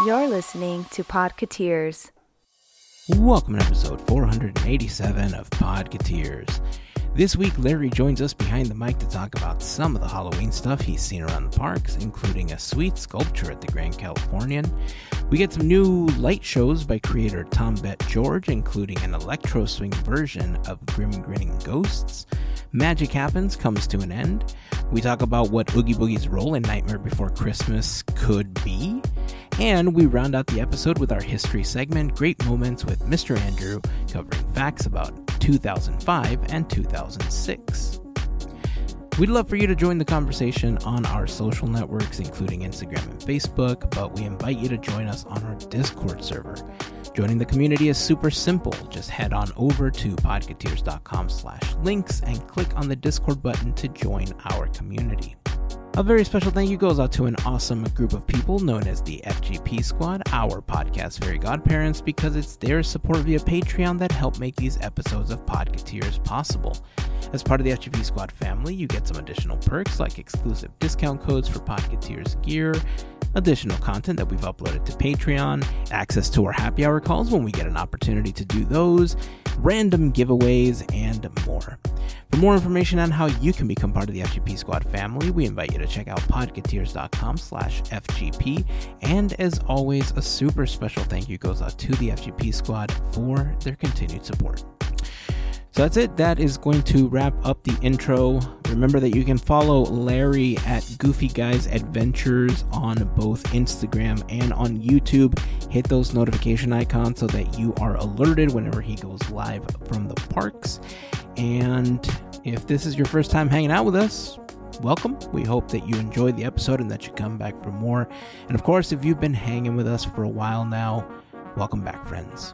You're listening to Podketeers. Welcome to episode 487 of Podketeers. This week, Larry joins us behind the mic to talk about some of the Halloween stuff he's seen around the parks, including a sweet sculpture at the Grand Californian. We get some new light shows by creator Tom BetGeorge, including an ElectroSwing version of Grim Grinning Ghosts. Magic Happens comes to an end. We talk about what Oogie Boogie's role in Nightmare Before Christmas could be. And we round out the episode with our history segment, Great Moments with Mr. Andrew, covering facts about 2005 and 2006. We'd love for you to join the conversation on our social networks, including Instagram and Facebook, but we invite you to join us on our Discord server. Joining the community is super simple. Just head on over to podketeers.com/links and click on the Discord button to join our community. A very special thank you goes out to an awesome group of people known as the FGP Squad, our podcast Fairy Godparents, because it's their support via Patreon that help make these episodes of Podketeers possible. As part of the FGP Squad family, you get some additional perks like exclusive discount codes for Podketeers gear, additional content that we've uploaded to Patreon, access to our happy hour calls when we get an opportunity to do those, random giveaways, and more. For more information on how you can become part of the FGP Squad family, we invite you to check out podketeers.com/FGP. And as always, a super special thank you goes out to the FGP Squad for their continued support. So that's it. That is going to wrap up the intro. Remember that you can follow Larry at Goofy Guys Adventures on both Instagram and on YouTube. Hit those notification icons so that you are alerted whenever he goes live from the parks. And if this is your first time hanging out with us, welcome. We hope that you enjoyed the episode and that you come back for more. And of course, if you've been hanging with us for a while now, welcome back, friends.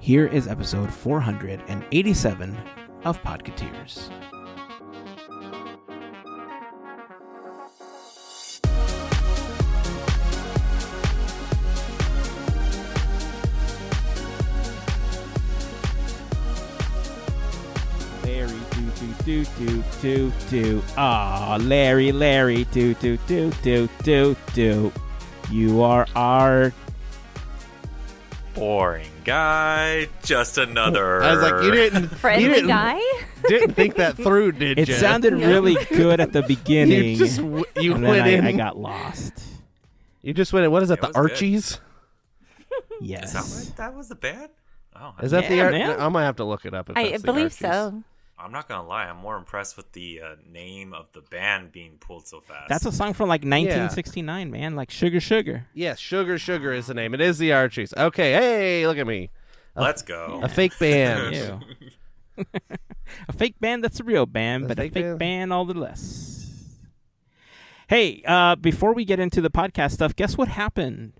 Here is episode 487 of Podketeers. Larry, do. Aw, Larry, do. You are our boring guy, just another. I was like, you didn't Guy? Didn't think that through, did you? It sounded really good at the beginning. You and went then in. I got lost. You just went in. What is that? It The was Archies? Yes. Is that was the band? Oh, Is that Yeah, the? man. I might have to look it up. If I that's the believe Archies. so. I'm not gonna lie. I'm more impressed with the name of the band being pulled so fast. That's a song from like 1969, man. Like Sugar Sugar. Yes, Sugar is the name. It is the Archies. Okay, hey, look at me. Let's go. A fake band. Ew. A fake band that's a real band, but a fake fake band all the less. Hey, before we get into the podcast stuff, guess what happened?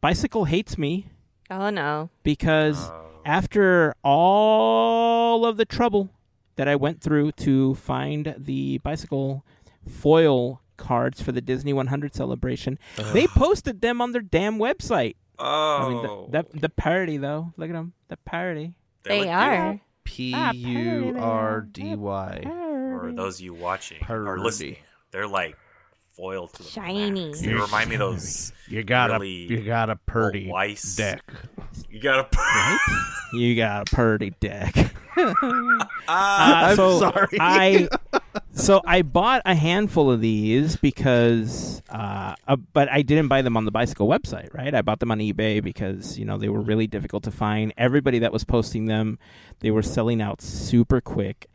Bicycle hates me Oh, no. because after all of the trouble that I went through to find the bicycle foil cards for the Disney 100 celebration, they posted them on their damn website. Oh, I mean, the parody, though. Look at them. The parody. They They look are. Purdy. For those of you watching or Purdy. listening, they're like foiled to the Shiny. max. They remind me of those. You got really a Purdy Weiss deck. You got a. You got a purdy deck. I'm sorry. I bought a handful of these because, but I didn't buy them on the bicycle website, right? I bought them on eBay because, they were really difficult to find. Everybody that was posting them, they were selling out super quick.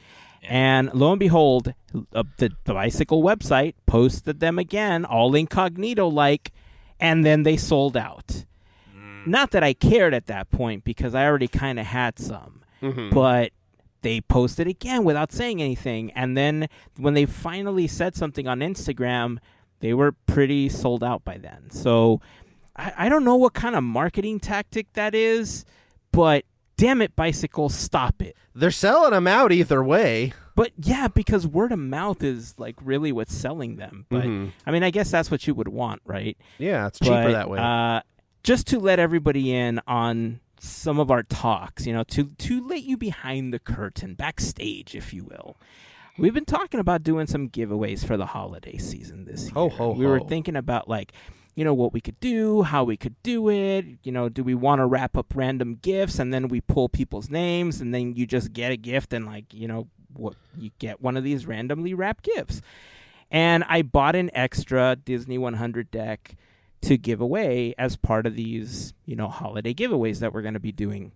And lo and behold, the bicycle website posted them again, all incognito-like, and then they sold out. Not that I cared at that point because I already kind of had some, but they posted again without saying anything. And then when they finally said something on Instagram, they were pretty sold out by then. So I don't know what kind of marketing tactic that is, but damn it, Bicycle, stop it. They're selling them out either way. But yeah, because word of mouth is like really what's selling them. But I mean, I guess that's what you would want, right? Yeah, it's cheaper that way. Just to let everybody in on some of our talks, to let you behind the curtain, backstage, if you will. We've been talking about doing some giveaways for the holiday season this year. Ho, ho, we were ho. thinking about like what we could do, how we could do it. Do we want to wrap up random gifts and then we pull people's names and then you just get a gift and what you get one of these randomly wrapped gifts. And I bought an extra Disney 100 deck to give away as part of these, holiday giveaways that we're going to be doing.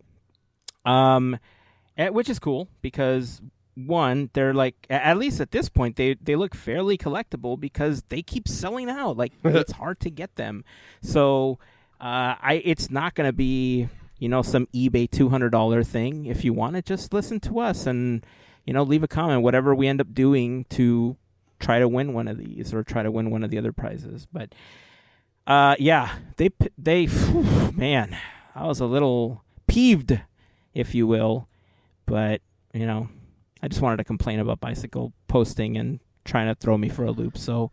Which is cool because one, they're at least at this point, they look fairly collectible because they keep selling out. It's hard to get them. So it's not going to be, some eBay $200 thing. If you want it, just listen to us and, leave a comment, whatever we end up doing to try to win one of these or try to win one of the other prizes. But man, I was a little peeved, if you will, but I just wanted to complain about Bicycle posting and trying to throw me for a loop. So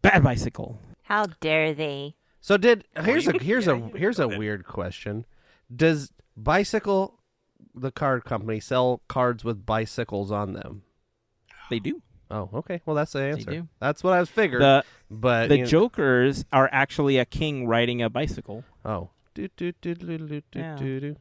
bad Bicycle. How dare they? So here's a weird question. Does Bicycle, the card company, sell cards with bicycles on them? They do. Oh, okay. Well, that's the answer. They do. That's what I was figured. But the Jokers are actually a king riding a bicycle. Oh. Yeah.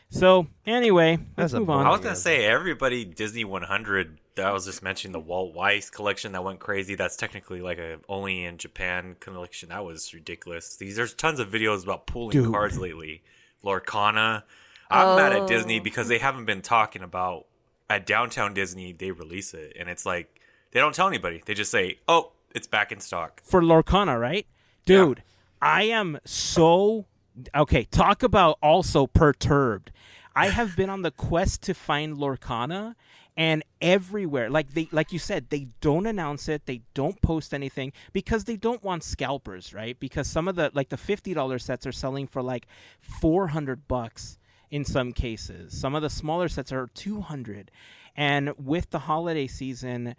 So, anyway, let's move on. I was going to say, everybody Disney 100, that was just mentioning the Walt Weiss collection that went crazy. That's technically a only in Japan collection. That was ridiculous. There's tons of videos about pooling cards lately. Lorcana. I'm mad at Disney because they haven't been talking about, at Downtown Disney, they release it. And it's they don't tell anybody. They just say, oh, it's back in stock. For Lorcana, right? Dude, yeah. I am so... Okay, talk about also perturbed. I have been on the quest to find Lorcana, and everywhere, like you said, they don't announce it, they don't post anything because they don't want scalpers, right? Because some of the the $50 sets are selling for $400 in some cases. Some of the smaller sets are $200, and with the holiday season,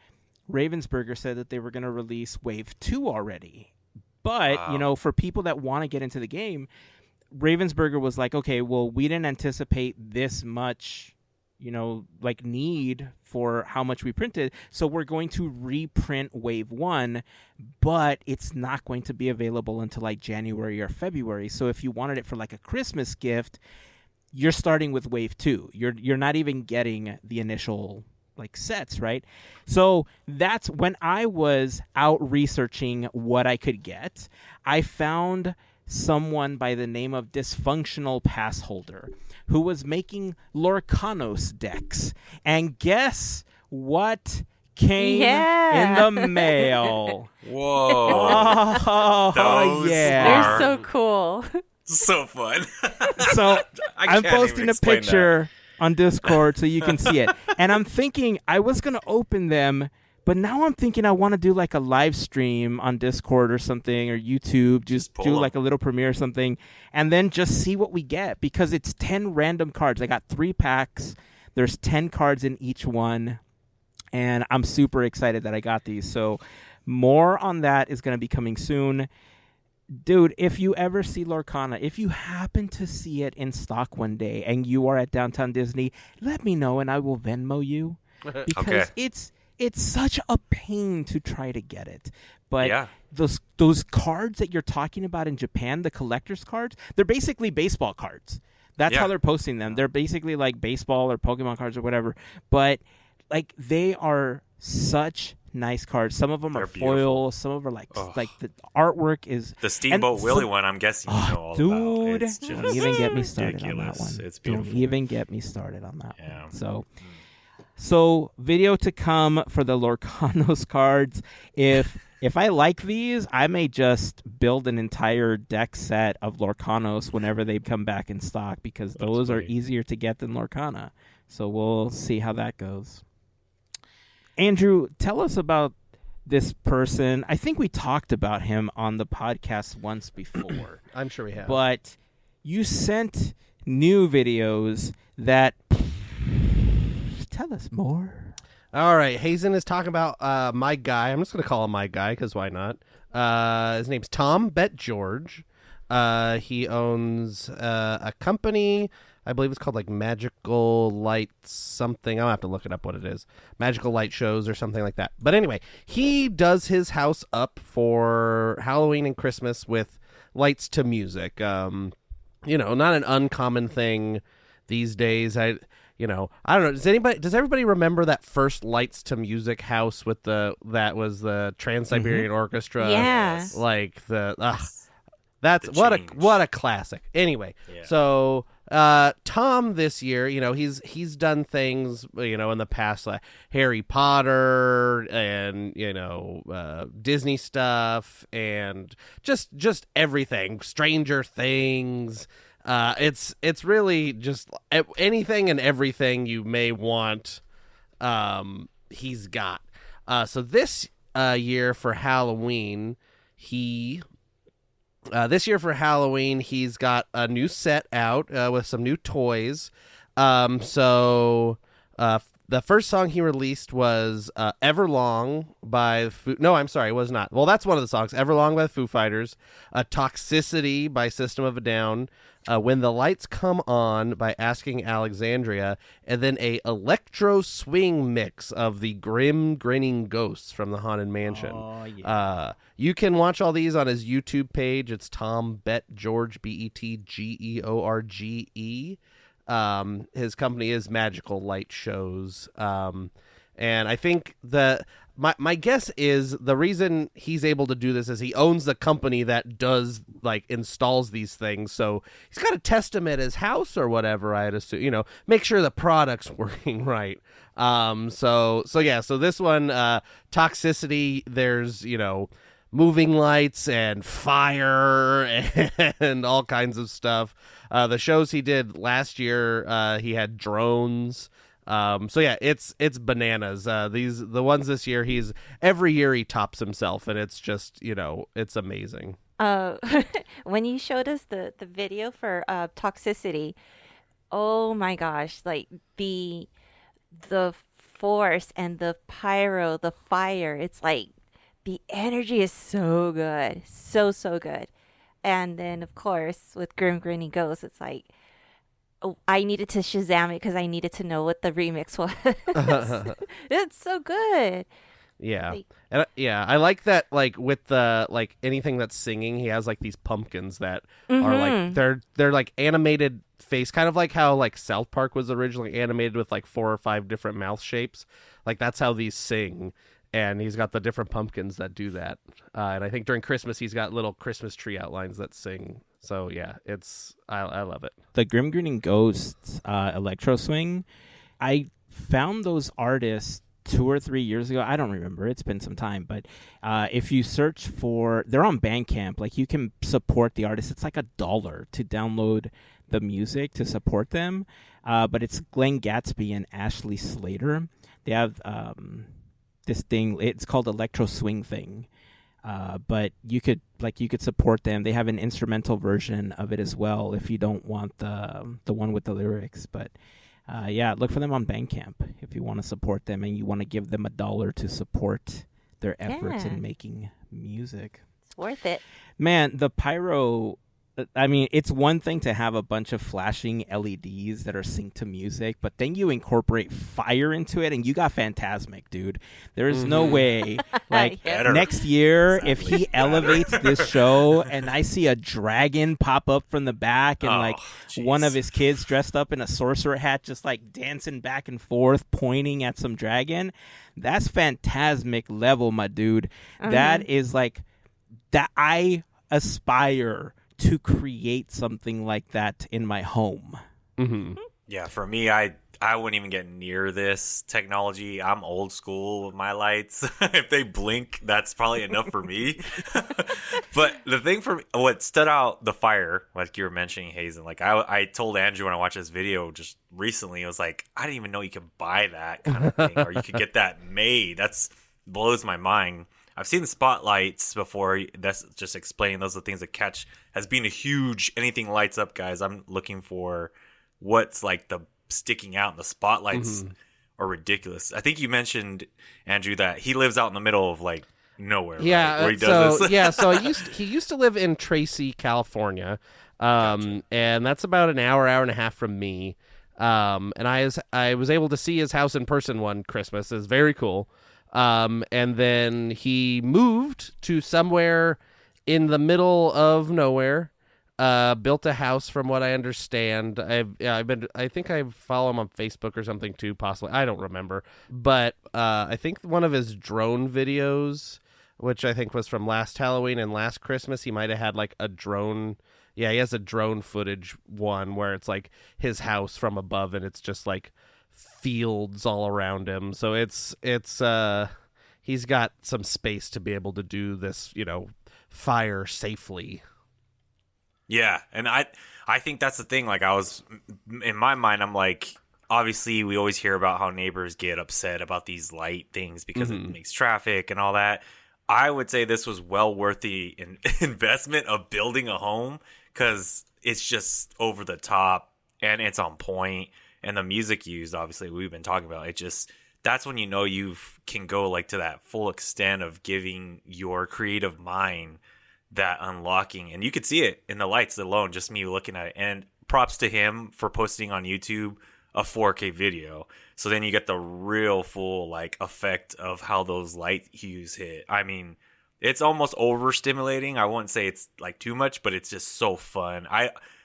Ravensburger said that they were going to release Wave 2 already. But wow. For people that want to get into the game, Ravensburger was like, okay, well, we didn't anticipate this much, need for how much we printed. So we're going to reprint Wave 1, but it's not going to be available until January or February. So if you wanted it for a Christmas gift, you're starting with Wave 2. You're not even getting the initial sets, right? So that's when I was out researching what I could get. I found someone by the name of Dysfunctional Pass Holder who was making Lorcanos decks. And guess what came in the mail? Whoa. Oh, yeah. They're so cool. So fun. So I'm posting a picture on Discord so you can see it. And I'm thinking I was going to open them, but now I'm thinking I want to do a live stream on Discord or something, or YouTube, just do a little premiere or something, and then just see what we get, because it's 10 random cards. I got 3 packs. There's 10 cards in each one, and I'm super excited that I got these. So more on that is going to be coming soon. Dude, if you ever see Lorcana, if you happen to see it in stock one day and you are at Downtown Disney, let me know and I will Venmo you, because it's such a pain to try to get it. But those cards that you're talking about in Japan, the collector's cards, they're basically baseball cards. That's how they're posting them. They're basically like baseball or Pokemon cards or whatever. But they are such nice cards. Some of them are foil. Some of them are the artwork is the Steamboat Willie one. I'm guessing you know all dude, about. It's don't even get me started on that one. It's beautiful. Don't even get me started on that one. So video to come for the Lorcanos cards. If I like these, I may just build an entire deck set of Lorcanos whenever they come back in stock, because those are easier to get than Lorcana. So we'll see how that goes. Andrew, tell us about this person. I think we talked about him on the podcast once before. I'm sure we have. But you sent new videos that... Tell us more. All right. Hazen is talking about my guy. I'm just going to call him my guy because why not? His name's Tom BetGeorge. He owns a company I believe it's called like Magical Light something. I'll have to look it up what it is. Magical Light Shows or something like that. But anyway, he does his house up for Halloween and Christmas with lights to music. Not an uncommon thing these days. I don't know. Does everybody remember that first lights to music house with that was the Trans-Siberian Orchestra? Yeah. Like that's what a classic. Anyway, so Tom this year, he's done things, in the past, like Harry Potter and Disney stuff and just everything, Stranger Things. It's really just anything and everything you may want. He's got. So this year for Halloween, he's got a new set out with some new toys. The first song he released was Everlong by No, I'm sorry, it was not. Well, that's one of the songs. Everlong by the Foo Fighters. Toxicity by System of a Down. When the Lights Come On by Asking Alexandria. And then a ElectroSwing mix of the Grim Grinning Ghosts from the Haunted Mansion. Oh, yeah. You can watch all these on his YouTube page. It's Tom BetGeorge, BetGeorge. His company is Magical Light Shows. And I think my guess is the reason he's able to do this is he owns the company that does installs these things. So he's got to test them at his house or whatever, I'd assume, make sure the product's working right. So this one, Toxicity, there's, moving lights and fire and all kinds of stuff. The shows he did last year, he had drones. It's bananas. The ones this year, every year he tops himself, and it's just, it's amazing. When you showed us the video for Toxicity, oh my gosh, like the force and the pyro, the fire, it's like the energy is so good. So good. And then, of course, with Grim Grinning Ghosts, it's like, I needed to Shazam it because I needed to know what the remix was. It's so good. Yeah. I like that, with the, anything that's singing, he has, these pumpkins that are, they're, animated face, kind of like how, South Park was originally animated with, 4 or 5 different mouth shapes. That's how these sing. And he's got the different pumpkins that do that. And I think during Christmas, he's got little Christmas tree outlines that sing. So, yeah, I love it. The Grim Grinning Ghosts, ElectroSwing, I found those artists 2 or 3 years ago. I don't remember. It's been some time. But if you search they're on Bandcamp. You can support the artist. It's $1 to download the music to support them. But it's Glenn Gatsby and Ashley Slater. They have this thing. It's called ElectroSwing thing. But you could support them. They have an instrumental version of it as well if you don't want the one with the lyrics. But look for them on Bandcamp if you want to support them and you want to give them $1 to support their efforts in making music. It's worth it. Man, the pyro, I mean, it's one thing to have a bunch of flashing LEDs that are synced to music, but then you incorporate fire into it, and you got Phantasmic, dude. There is no way. Next year, if he elevates this show, and I see a dragon pop up from the back, and one of his kids dressed up in a sorcerer hat, just dancing back and forth, pointing at some dragon, that's Phantasmic level, my dude. That is that I aspire to create something like that in my home. Yeah, for me, I wouldn't even get near this technology. I'm old school with my lights. If they blink, that's probably enough for me. But the thing for me, what stood out, the fire, like you were mentioning, Hazen. I told Andrew when I watched this video just recently, it was I didn't even know you could buy that kind of thing, or you could get that made. That's blows my mind. I've seen the spotlights before. That's just explaining those are the things that catch as being a huge anything lights up, guys. I'm looking for what's the sticking out. The spotlights are ridiculous. I think you mentioned, Andrew, that he lives out in the middle of nowhere. Yeah, right? Where he does this. yeah, so he used to live in Tracy, California, Gotcha. and that's about an hour and a half from me. And I was able to see his house in person one Christmas. It's very cool. And then he moved to somewhere in the middle of nowhere. Built a house, from what I understand. I think I follow him on Facebook or something too, possibly. I don't remember, but I think one of his drone videos, which I think was from last Halloween and last Christmas, he might have had like a drone. Yeah, he has a drone footage one where it's like his house from above, and it's just like fields all around him. So it's he's got some space to be able to do this, fire safely. Yeah, and I think that's the thing. Like, I was in my mind, I'm like, obviously we always hear about how neighbors get upset about these light things because it makes traffic and all that. I would say this was well worth the investment of building a home, because it's just over the top and it's on point, and the music used, obviously we've been talking about it, just that's when you can go like to that full extent of giving your creative mind that unlocking, and you could see it in the lights alone, just me looking at it. And props to him for posting on YouTube a 4K video, so then you get the real full like effect of how those light hues hit. I mean, it's almost overstimulating. I wouldn't say it's like too much, but it's just so fun.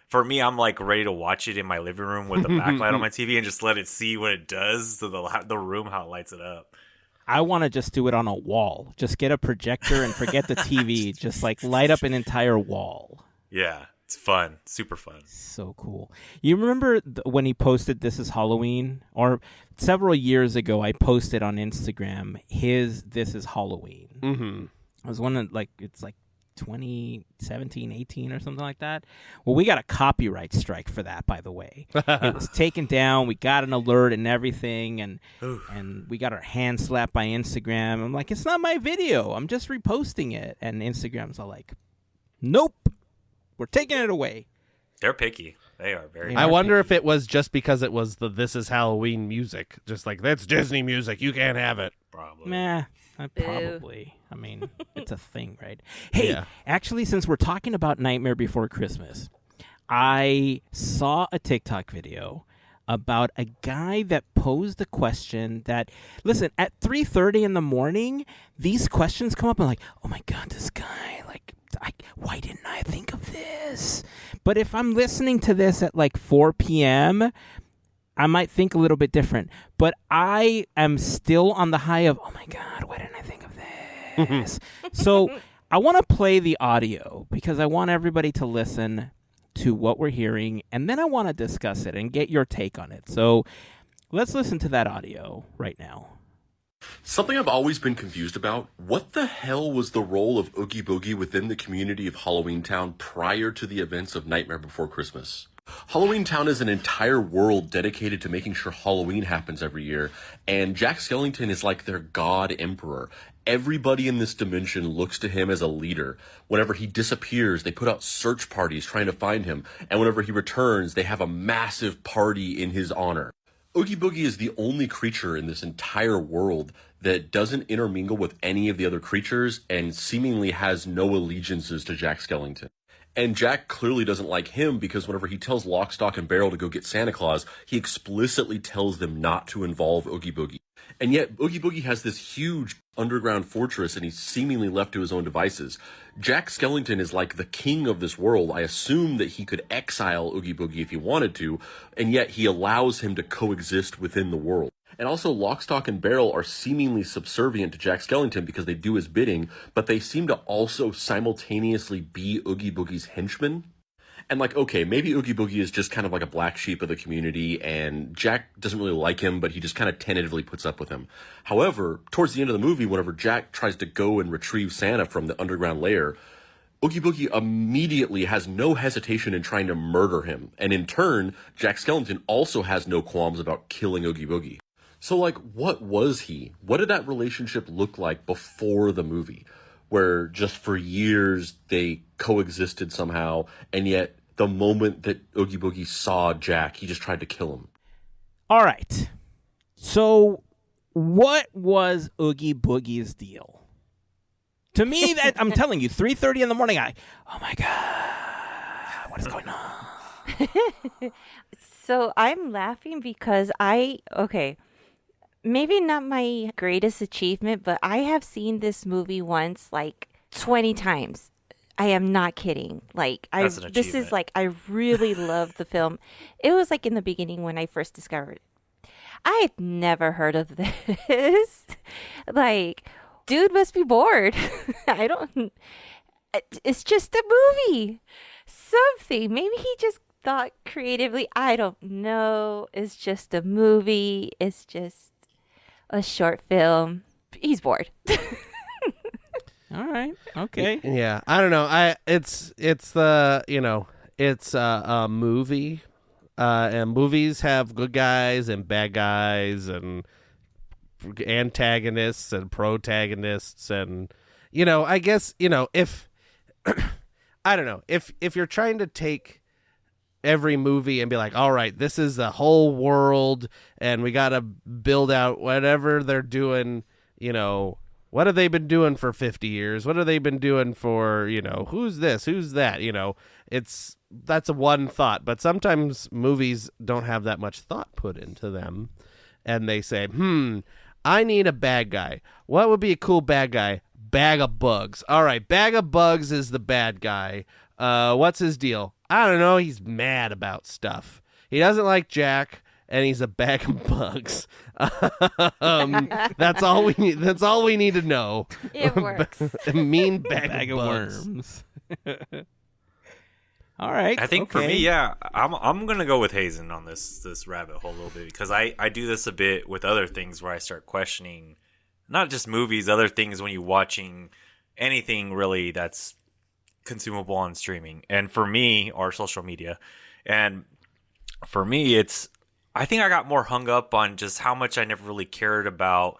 For me, I'm like ready to watch it in my living room with the backlight on my TV and just let it see what it does to the room, how it lights it up. I want to just do it on a wall. Just get a projector and forget the TV. Just like light up an entire wall. Yeah, it's fun. Super fun. So cool. You remember when he posted This Is Halloween? Or several years ago, I posted on Instagram his This Is Halloween. Mm-hmm. It was one of it's like 2017, 18 or something like that. Well, we got a copyright strike for that, by the way. It was taken down. We got an alert and everything, and we got our hand slapped by Instagram. I'm like, it's not my video. I'm just reposting it. And Instagram's all like, nope, we're taking it away. They're picky. They are very. I wonder if it was just because it was the This Is Halloween music. Just like, that's Disney music. You can't have it. Probably. Nah. Probably. I mean, it's a thing, right? Hey, actually, since we're talking about Nightmare Before Christmas, I saw a TikTok video about a guy that posed a question that, listen, at 3:30 in the morning, these questions come up and I'm like, oh my God, this guy, like, why didn't I think of this? But if I'm listening to this at like 4 p.m., I might think a little bit different, but I am still on the high of, oh my God, why didn't I think of this? So I want to play the audio because I want everybody to listen to what we're hearing, and then I want to discuss it and get your take on it. So let's listen to that audio right now. Something I've always been confused about, what the hell was the role of Oogie Boogie within the community of Halloween Town prior to the events of Nightmare Before Christmas? Halloween Town is an entire world dedicated to making sure Halloween happens every year, and Jack Skellington is like their god emperor. Everybody in this dimension looks to him as a leader. Whenever he disappears, they put out search parties trying to find him, and whenever he returns, they have a massive party in his honor. Oogie Boogie is the only creature in this entire world that doesn't intermingle with any of the other creatures and seemingly has no allegiances to Jack Skellington. And Jack clearly doesn't like him because whenever he tells Lock, Stock, and Barrel to go get Santa Claus, he explicitly tells them not to involve Oogie Boogie. And yet, Oogie Boogie has this huge underground fortress and he's seemingly left to his own devices. Jack Skellington is like the king of this world. I assume that he could exile Oogie Boogie if he wanted to, and yet he allows him to coexist within the world. And also, Lock, Stock, and Barrel are seemingly subservient to Jack Skellington because they do his bidding, but they seem to also simultaneously be Oogie Boogie's henchmen. And like, okay, maybe Oogie Boogie is just kind of like a black sheep of the community, and Jack doesn't really like him, but he just kind of tentatively puts up with him. However, towards the end of the movie, whenever Jack tries to go and retrieve Santa from the underground lair, Oogie Boogie immediately has no hesitation in trying to murder him. And in turn, Jack Skellington also has no qualms about killing Oogie Boogie. So, like, what was he? What did that relationship look like before the movie? Where just for years they coexisted somehow, and yet the moment that Oogie Boogie saw Jack, he just tried to kill him. All right. So, what was Oogie Boogie's deal? To me, that I'm telling you, 3:30 in the morning, oh my God, what is going on? So I'm laughing because maybe not my greatest achievement, but I have seen this movie once like 20 times. I am not kidding. Like That's an this is achievement. like I really love the film. It was like in the beginning when I first discovered it. I had never heard of this. Like, dude must be bored. I don't. It's just a movie. Something. Maybe he just thought creatively. I don't know. It's just a movie. It's just a short film. He's bored. All right. Okay. Yeah, I don't know. It's the it's a movie, and movies have good guys and bad guys and antagonists and protagonists, and I guess if I don't know if you're trying to take every movie and be like, all right, this is the whole world, and we got to build out whatever they're doing, what have they been doing for 50 years? What have they been doing for, who's this? Who's that? That's a one thought. But sometimes movies don't have that much thought put into them. And they say, I need a bad guy. What would be a cool bad guy? Bag of Bugs. All right, Bag of Bugs is the bad guy. What's his deal? I don't know. He's mad about stuff. He doesn't like Jack, and he's a bag of bugs. That's all we need. That's all we need to know. It works. A mean bag of bugs. worms. All right. I think for me, yeah, I'm gonna go with Hazen on this rabbit hole a little bit, because I do this a bit with other things where I start questioning not just movies, other things when you're watching anything really that's consumable on streaming, and for me, or social media, and for me, I think I got more hung up on just how much I never really cared about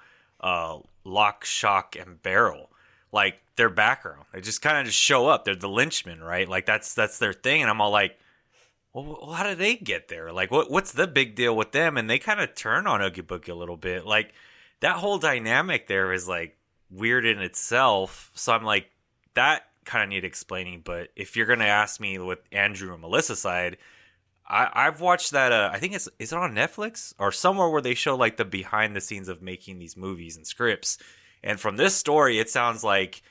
Lock, Shock, and Barrel. Like, their background. They just kind of just show up. They're the lynchmen, right? Like, that's their thing. And I'm all like, well, how did they get there? Like, what's the big deal with them? And they kind of turn on Oogie Boogie a little bit. Like, that whole dynamic there is, like, weird in itself. So I'm like, that kind of need explaining. But if you're going to ask me with Andrew and Melissa's side, I've watched that. I think is it on Netflix or somewhere where they show like the behind the scenes of making these movies and scripts. And from this story, it sounds like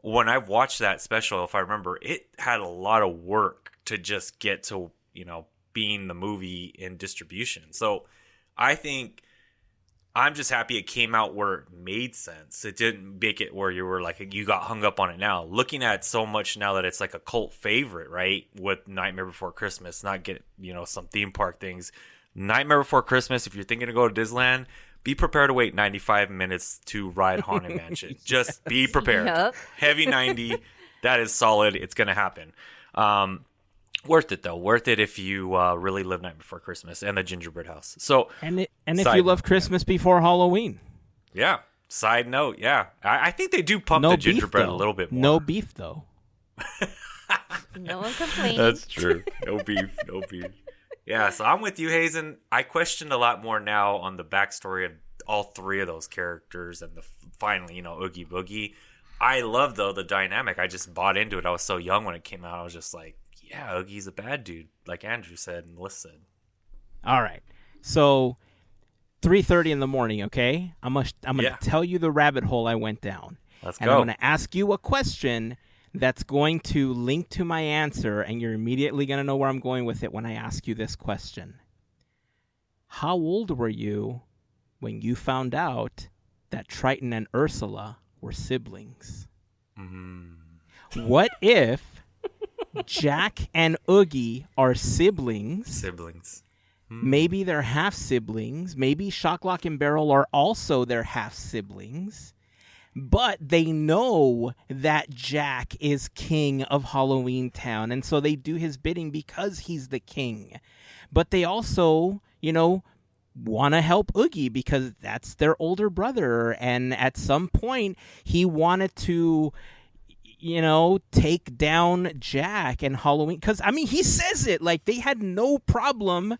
when I've watched that special, if I remember, it had a lot of work to just get to being the movie in distribution. So I think I'm just happy it came out where it made sense. It didn't make it where you were like, you got hung up on it now. Looking at so much now that it's like a cult favorite, right? With Nightmare Before Christmas, not get, some theme park things. Nightmare Before Christmas, if you're thinking to go to Disneyland, be prepared to wait 95 minutes to ride Haunted Mansion. Just be prepared. Yep. Heavy 90. That is solid. It's going to happen. Worth it though. Worth it if you really live Night Before Christmas and the Gingerbread House. So and if you love Christmas before Halloween. Yeah. Side note. Yeah. I think they do pump No the beef, gingerbread though. a little bit more. No beef though. No one complains. That's true. No beef. No beef. Yeah. So I'm with you, Hazen. I questioned a lot more now on the backstory of all three of those characters and finally, Oogie Boogie. I love though the dynamic. I just bought into it. I was so young when it came out. I was just like, yeah, Oogie's a bad dude, like Andrew said and Melissa said. All right. So 3:30 in the morning, okay? I'm gonna tell you the rabbit hole I went down. Let's and go. I'm gonna ask you a question that's going to link to my answer, and you're immediately gonna know where I'm going with it when I ask you this question. How old were you when you found out that Triton and Ursula were siblings? What if Jack and Oogie are siblings? Maybe they're half-siblings. Maybe Shocklock and Barrel are also their half-siblings. But they know that Jack is king of Halloween Town, and so they do his bidding because he's the king. But they also, want to help Oogie because that's their older brother, and at some point he wanted to take down Jack and Halloween. Because, he says it. Like, they had no problem,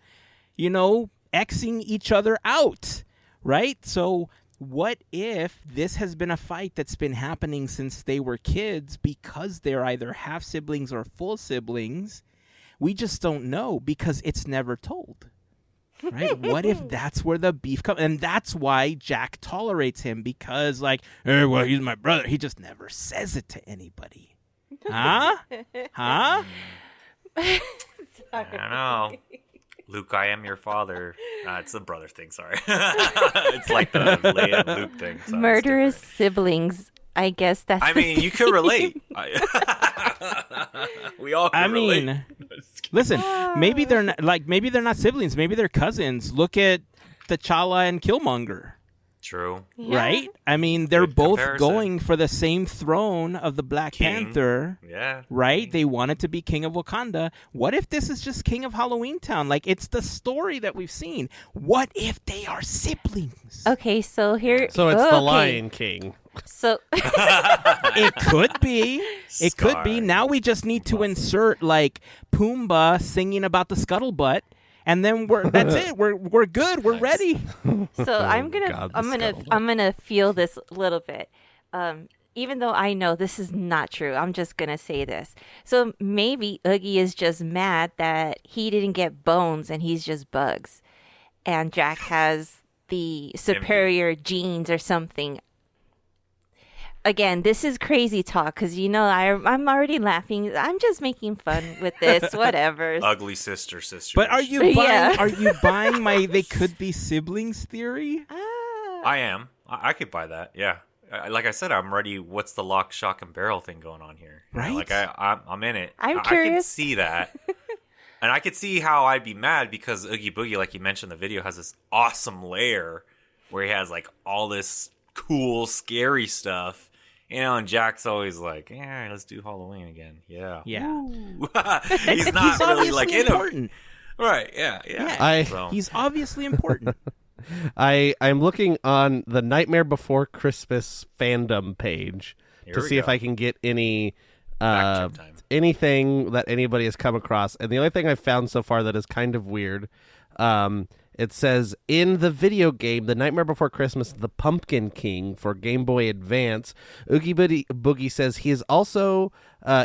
Xing each other out, right? So what if this has been a fight that's been happening since they were kids because they're either half siblings or full siblings? We just don't know because it's never told. Right? What if that's where the beef comes? And that's why Jack tolerates him, because well, he's my brother. He just never says it to anybody. Huh? Huh? I don't know. Luke, I am your father. It's the brother thing, sorry. It's like the Leia and Luke thing. So Murderous siblings. I guess that's. I mean, you could relate. We all could relate. Listen, maybe they're not siblings. Maybe they're cousins. Look at T'Challa and Killmonger. True. Yeah. Right? I mean, they're Good both comparison. going for the same throne of the Black Panther. Yeah. Right? They wanted to be king of Wakanda. What if this is just king of Halloween Town? It's the story that we've seen. What if they are siblings? Okay, so here. So it's the okay. Lion King. So It could be. It could be. Scar. Now we just need to insert Pumbaa singing about the scuttlebutt, and then that's it. We're good. We're ready. So I'm God, the I'm gonna feel this a little bit. Even though I know this is not true, I'm just gonna say this. So maybe Oogie is just mad that he didn't get bones and he's just bugs, and Jack has the superior genes or something. Again, this is crazy talk because I'm already laughing. I'm just making fun with this, whatever. Ugly sister. But are you buying? Yeah. Are you buying my they could be siblings theory? I am. I could buy that. Yeah. Like I said, I'm ready. What's the lock, shock, and barrel thing going on here? Right. I'm in it. I'm I curious. can see that. And I could see how I'd be mad because Oogie Boogie, like you mentioned in the video, has this awesome lair where he has all this cool, scary stuff. And Jack's always like, yeah, let's do Halloween again. Yeah. Yeah. He's not really obviously in important. Right. Yeah. So- He's obviously important. I'm looking on the Nightmare Before Christmas fandom page Here to we see if go. I can get any Fact check time. anything that anybody has come across. And the only thing I've found so far that is kind of weird, it says in the video game The Nightmare Before Christmas, The Pumpkin King for Game Boy Advance, Oogie Boogie says he is also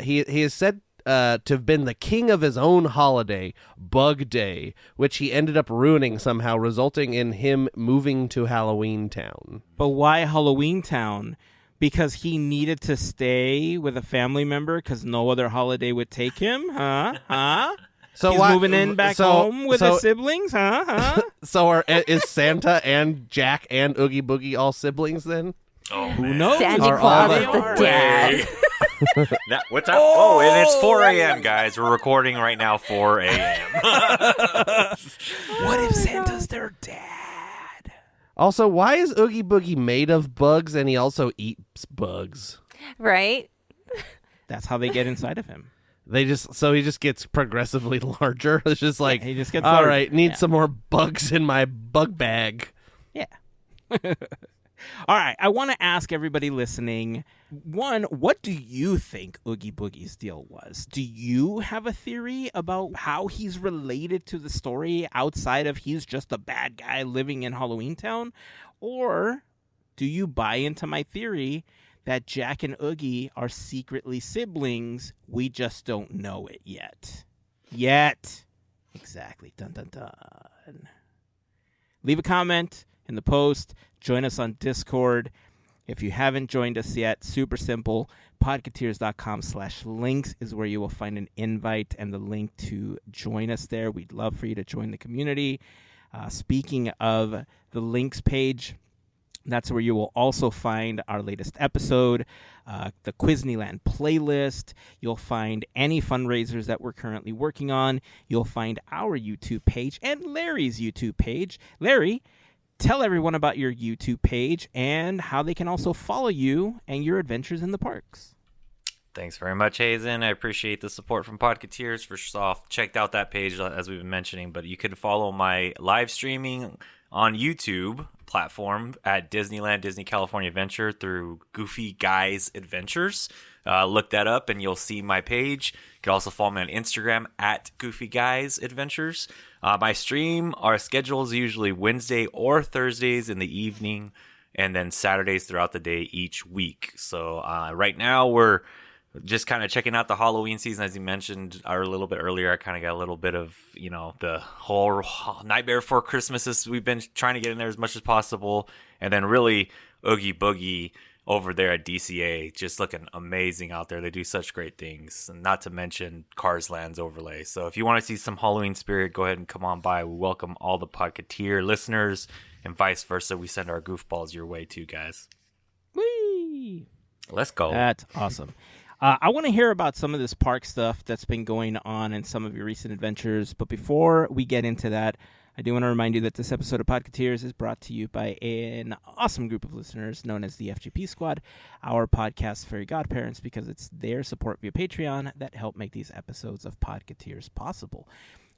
he is said to have been the king of his own holiday, Bug Day, which he ended up ruining somehow, resulting in him moving to Halloween Town. But why Halloween Town? Because he needed to stay with a family member because no other holiday would take him? Huh? So He's moving in back home with so, his siblings? Huh? So is Santa and Jack and Oogie Boogie all siblings then? Oh, Who man. knows? Santa Are Claus all is they the are. dad. What time? Oh, and it's 4 a.m., guys. We're recording right now, 4 a.m. What if Santa's their dad? Also, why is Oogie Boogie made of bugs and he also eats bugs? Right? That's how they get inside of him. He just gets progressively larger. It's just like, he just gets all larger. right, need Yeah. some more bugs in my bug bag. Yeah. All right. I want to ask everybody listening, one, what do you think Oogie Boogie's deal was? Do you have a theory about how he's related to the story outside of he's just a bad guy living in Halloween Town? Or do you buy into my theory that Jack and Oogie are secretly siblings? We just don't know it yet. Exactly. Dun, dun, dun. Leave a comment in the post. Join us on Discord. If you haven't joined us yet, super simple. Podketeers.com/links is where you will find an invite and the link to join us there. We'd love for you to join the community. Speaking of the links page, that's where you will also find our latest episode, the Quizneyland playlist. You'll find any fundraisers that we're currently working on. You'll find our YouTube page and Larry's YouTube page. Larry, tell everyone about your YouTube page and how they can also follow you and your adventures in the parks. Thanks very much, Hazen. I appreciate the support from Podketeers. First off, checked out that page as we've been mentioning, but you can follow my live streaming on YouTube platform at Disneyland Disney California Adventure through Goofy Guys Adventures. Look that up and you'll see my page. You can also follow me on Instagram at Goofy Guys Adventures. My stream, our schedule is usually Wednesday or Thursdays in the evening. and then Saturdays throughout the day each week. So right now we're just kind of checking out the Halloween season, as you mentioned a little bit earlier. I kind of got a little bit of, the whole Nightmare Before Christmas we've been trying to get in there as much as possible. And then really Oogie Boogie over there at DCA, just looking amazing out there. They do such great things, and not to mention Cars Land's overlay. So if you want to see some Halloween spirit, go ahead and come on by. We welcome all the Podketeer listeners, and vice versa. We send our goofballs your way too, guys. Whee! Let's go. That's awesome. I want to hear about some of this park stuff that's been going on and some of your recent adventures. But before we get into that, I do want to remind you that this episode of Podketeers is brought to you by an awesome group of listeners known as the FGP Squad, our podcast Fairy Godparents, because it's their support via Patreon that help make these episodes of Podketeers possible.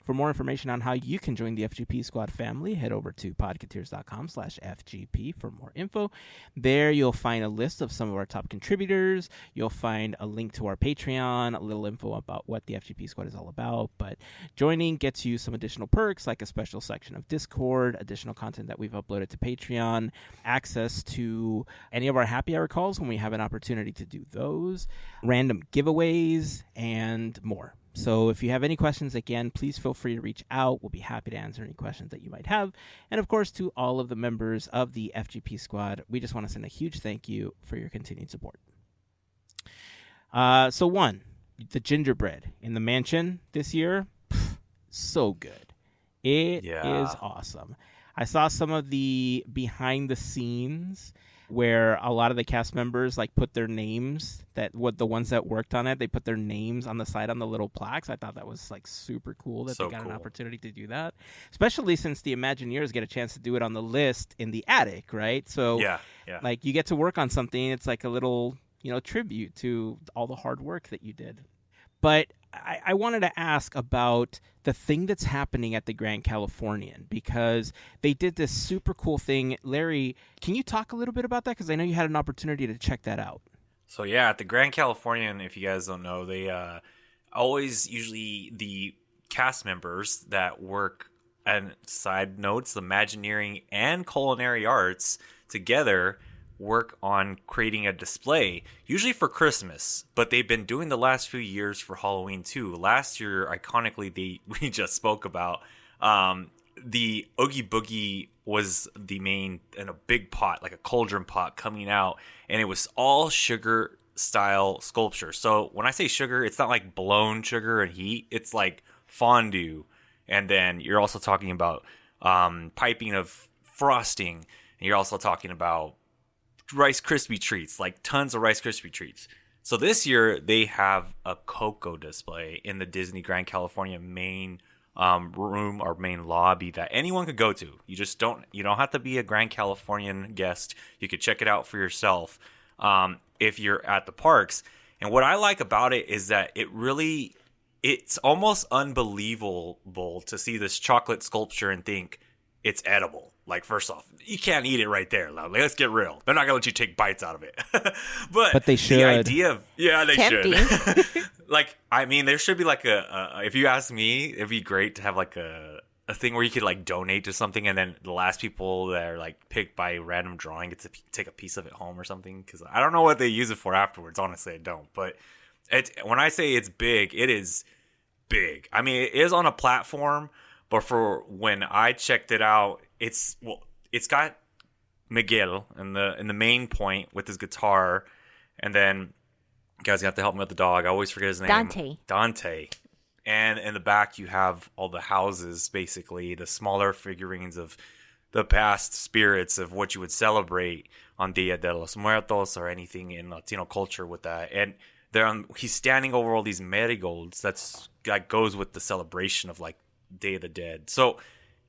For more information on how you can join the FGP Squad family, head over to podketeers.com/FGP for more info. There you'll find a list of some of our top contributors. You'll find a link to our Patreon, a little info about what the FGP Squad is all about. But joining gets you some additional perks, like a special section of Discord, additional content that we've uploaded to Patreon, access to any of our happy hour calls when we have an opportunity to do those, random giveaways, and more. So if you have any questions, again, please feel free to reach out. We'll be happy to answer any questions that you might have. And, of course, to all of the members of the FGP Squad, we just want to send a huge thank you for your continued support. So, one, the gingerbread in the mansion this year, so good. It is awesome. I saw some of the behind the scenes where a lot of the cast members put their names, the ones that worked on it, they put their names on the side on the little plaques. I thought that was super cool that they got an opportunity to do that, especially since the Imagineers get a chance to do it on the list in the attic, right? So you get to work on something. It's like a little tribute to all the hard work that you did. But I wanted to ask about the thing that's happening at the Grand Californian, because they did this super cool thing. Larry, can you talk a little bit about that? Because I know you had an opportunity to check that out. So, at the Grand Californian, if you guys don't know, they usually the cast members that work, and side notes, the Imagineering and Culinary Arts together work on creating a display, usually for Christmas, but they've been doing the last few years for Halloween too. Last year, iconically, we just spoke about the Oogie Boogie was the main, in a big pot, like a cauldron pot coming out, and it was all sugar style sculpture. So when I say sugar, it's not like blown sugar and heat, it's like fondue. And then you're also talking about piping of frosting, and you're also talking about Rice Krispie treats, like tons of Rice Krispie treats. So this year they have a cocoa display in the Disney Grand California main room or main lobby that anyone could go to. You don't have to be a Grand Californian guest. You could check it out for yourself if you're at the parks. And what I like about it is that it's almost unbelievable to see this chocolate sculpture and think it's edible. Like, first off, you can't eat it right there. Like, let's get real. They're not going to let you take bites out of it. but they should. The idea of, they Tempting. should. There should be if you ask me, it'd be great to have a thing where you could donate to something, and then the last people that are picked by random drawing get to take a piece of it home or something. Because I don't know what they use it for afterwards. Honestly, I don't. But when I say it's big, it is big. I mean, it is on a platform, but for when I checked it out, it's got Miguel in the main point with his guitar, and then you guys got to help me with the dog. I always forget his name. Dante. And in the back you have all the houses, basically the smaller figurines of the past spirits of what you would celebrate on Dia de los Muertos or anything in Latino culture with that. And he's standing over all these marigolds that goes with the celebration of Day of the Dead. So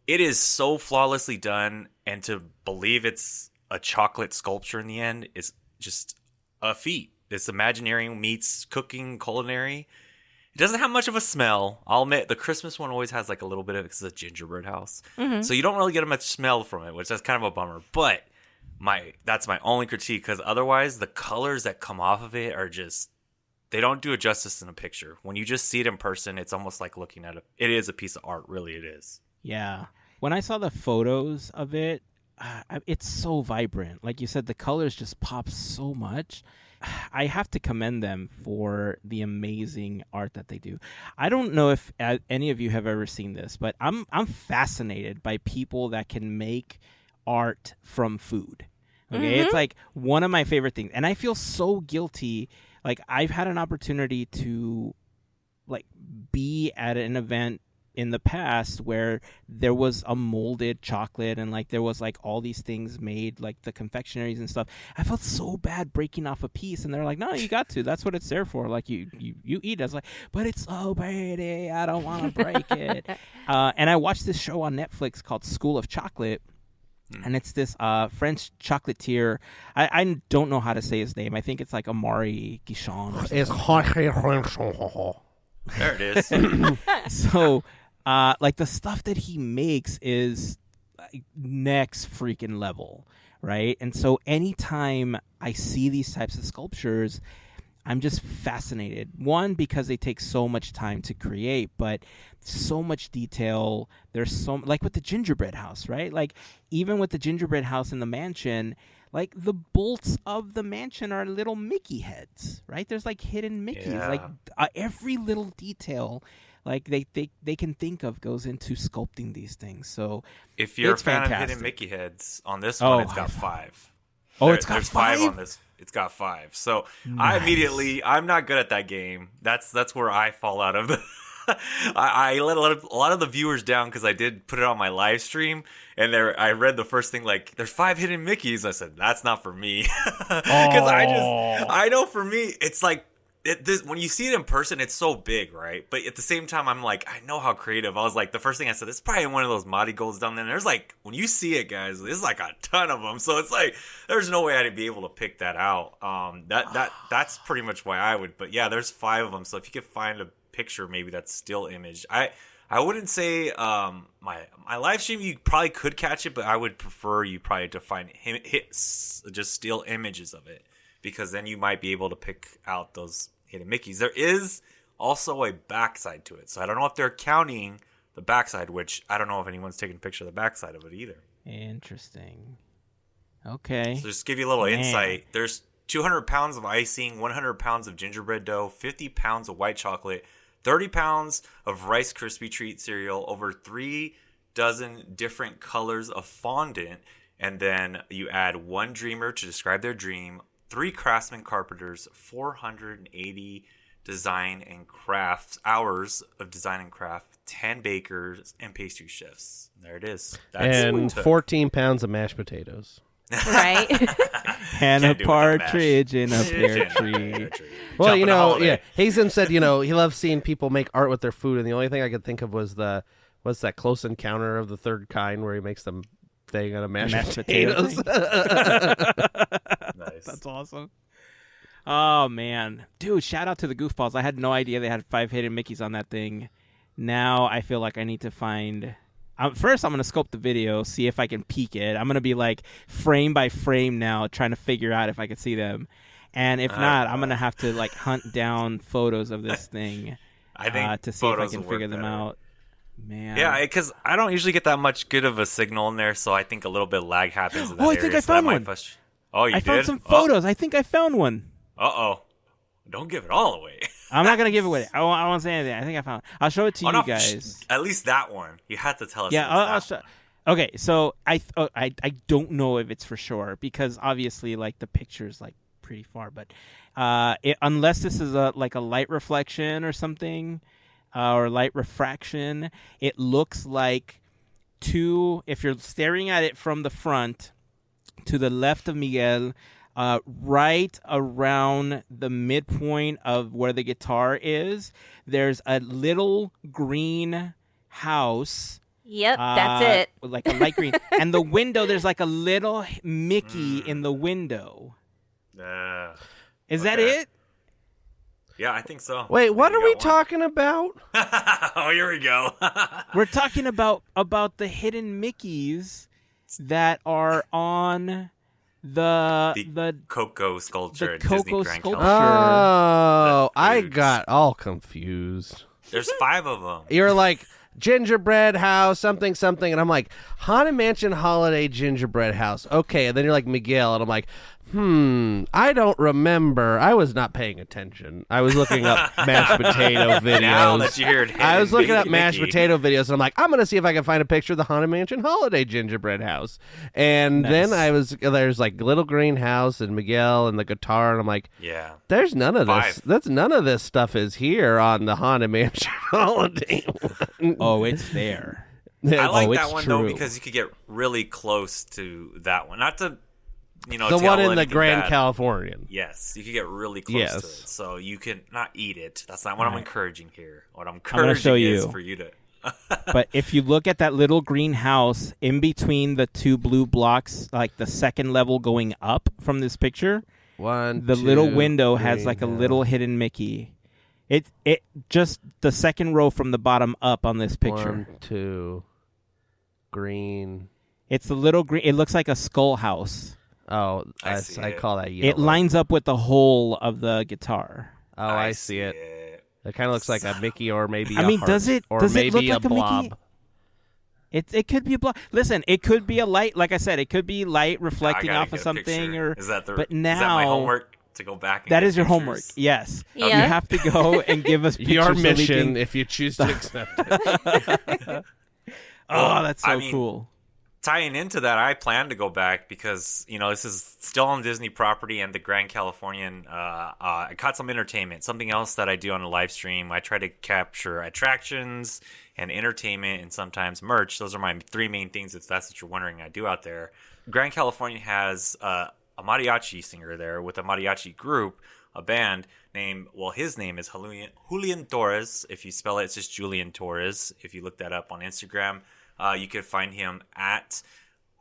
it is so flawlessly done, and to believe it's a chocolate sculpture in the end is just a feat. It's Imagineering meets cooking culinary. It doesn't have much of a smell. I'll admit the Christmas one always has a little bit of, because it's a gingerbread house. Mm-hmm. So you don't really get much smell from it, which that's kind of a bummer. But that's my only critique, because otherwise the colors that come off of it are just, they don't do it justice in a picture. When you just see it in person, it's almost like looking at it is a piece of art. Really, it is. Yeah. When I saw the photos of it, it's so vibrant. Like you said, the colors just pop so much. I have to commend them for the amazing art that they do. I don't know if any of you have ever seen this, but I'm fascinated by people that can make art from food. Okay, It's like one of my favorite things, and I feel so guilty. Like I've had an opportunity to like be at an event in the past where there was a molded chocolate and like there was like all these things made, like the confectionaries and stuff. I felt so bad breaking off a piece, and they're like, no, you got to, that's what it's there for, like you eat it. I was like, but it's so pretty, I don't want to break it. And I watched this show on Netflix called School of Chocolate, and it's this French chocolatier. I don't know how to say his name. I think it's like Amari Guichon or something. There it is. So like the stuff that he makes is like next freaking level, right? And so anytime I see these types of sculptures, I'm just fascinated. One, because they take so much time to create, but so much detail. There's so, like with the gingerbread house, right? Like even with the gingerbread house in the mansion, like the bolts of the mansion are little Mickey heads, right? There's like hidden Mickeys. Yeah. Like every little detail like they can think of goes into sculpting these things. So If you're a it's fan fantastic. of hidden Mickey heads, on this Oh, one it's got high 5. It's got there's 5 on this. It's got 5. So Nice. I'm not good at that game. That's where I fall out of the. I let a lot of the viewers down because I did put it on my live stream, and I read the first thing like there's 5 hidden Mickeys. I said that's not for me because I know for me it's like when you see it in person it's so big, right? But at the same time I'm like, I know how creative. I was like, the first thing I said, it's probably one of those marigolds down there. And there's like, when you see it, guys, there's like a ton of them. So it's like there's no way I'd be able to pick that out. That's pretty much why I would. But yeah, there's 5 of them. So if you could find a picture maybe that's still imaged, I wouldn't say my live stream you probably could catch it, but I would prefer you probably to find just still images of it, because then you might be able to pick out those hidden Mickeys. There is also a backside to it, so I don't know if they're counting the backside, which I don't know if anyone's taking a picture of the backside of it either. Interesting. Okay. So just to give you a little insight, there's 200 pounds of icing, 100 pounds of gingerbread dough, 50 pounds of white chocolate, 30 pounds of Rice Krispie treat cereal, over 3 dozen different colors of fondant, and then you add 1 dreamer to describe their dream, 3 craftsman carpenters, 480 design and crafts hours of design and craft, 10 bakers and pastry chefs. There it is. That's And what it took. 14 pounds of mashed potatoes. Right? And a Can't do it without mash. partridge in a pear tree. Well, Jumping you know, holiday. yeah. Hazen said, you know, he loves seeing people make art with their food, and the only thing I could think of was what's that Close Encounter of the Third Kind, where he makes them thing out of mashed potatoes. Nice. That's awesome. Oh man, dude! Shout out to the goofballs. I had no idea they had 5 hidden Mickeys on that thing. Now I feel like I need to find. First, I'm gonna scope the video, see if I can peek it. I'm gonna be like frame by frame now, trying to figure out if I can see them. And if not, I'm gonna have to like hunt down photos of this thing. I think to see if I photos can will figure work them better. out. Man. Yeah, because I don't usually get that much good of a signal in there, so I think a little bit of lag happens in that Oh, I area. think I so that found might one. Oh, you I did? found some photos. I think I found one. Uh-oh. Don't give it all away. I'm not gonna give it away. I won't say anything. I think I found. I'll show it to Oh, you no, guys. At least that one. You had to tell us. Yeah, it was I'll that show. one. Okay, so I don't know if it's for sure because obviously like the picture's like pretty far, but unless this is a light reflection or something, or light refraction, it looks like 2. If you're staring at it from the front, to the left of Miguel, right around the midpoint of where the guitar is, there's a little green house. Yep, that's it. With like a light green. And the window, there's like a little Mickey in the window. Is that Okay. it? Yeah, I think so. Wait, what You are we got one. talking about? Oh, here we go. We're talking about the hidden Mickeys that are on the Coco sculpture the at Disney Coco Grand sculpture. Californian. Oh, I foods. got all confused. There's 5 of them. You're like, gingerbread house, something, something. And I'm like, Haunted Mansion Holiday Gingerbread House. Okay. And then you're like, Miguel. And I'm like, I don't remember. I was not paying attention. I was looking up mashed potato videos. Now that you hear it, I was looking up Mickey. mashed potato videos, and I'm like, I'm going to see if I can find a picture of the Haunted Mansion Holiday Gingerbread House. And then there's like Little Green House and Miguel and the guitar, and I'm like, yeah, there's none of this. 5. None of this stuff is here on the Haunted Mansion Holiday. Oh, it's there. I like it's that one though true. because you could get really close to that one. Not to, the tell one in the anything Grand bad. Californian. Yes, you could get really close to it. So you can not eat it. That's not what I'm encouraging here. What I'm gonna show encouraging is you. for you to. But if you look at that little green house in between the 2 blue blocks, like the second level going up from this picture, the little window has like a little hidden Mickey. It just the second row from the bottom up on this picture. 1, 2, green. It's the little green. It looks like a skull house. Oh, I see I it. call that yellow. It lines up with the hole of the guitar. Oh, I see it. It kind of looks like a Mickey or maybe a heart. does it or look maybe like a blob. Mickey? It could be a blob. Listen, it could be a light. Like I said, it could be light reflecting off of something. Or is that but now is that my homework to go back? And that get is your pictures? homework. Yes, Yeah. you have to go and give us pictures. Your so we mission, can- if you choose to accept it. Oh, that's so I mean, cool. Tying into that, I plan to go back because this is still on Disney property and the Grand Californian. I caught some entertainment. Something else that I do on a live stream. I try to capture attractions and entertainment and sometimes merch. Those are my 3 main things. If that's what you're wondering, I do out there. Grand Californian has a mariachi singer there with a mariachi group, a band named. Well, his name is Julian Torres. If you spell it, it's just Julian Torres. If you look that up on Instagram. You can find him at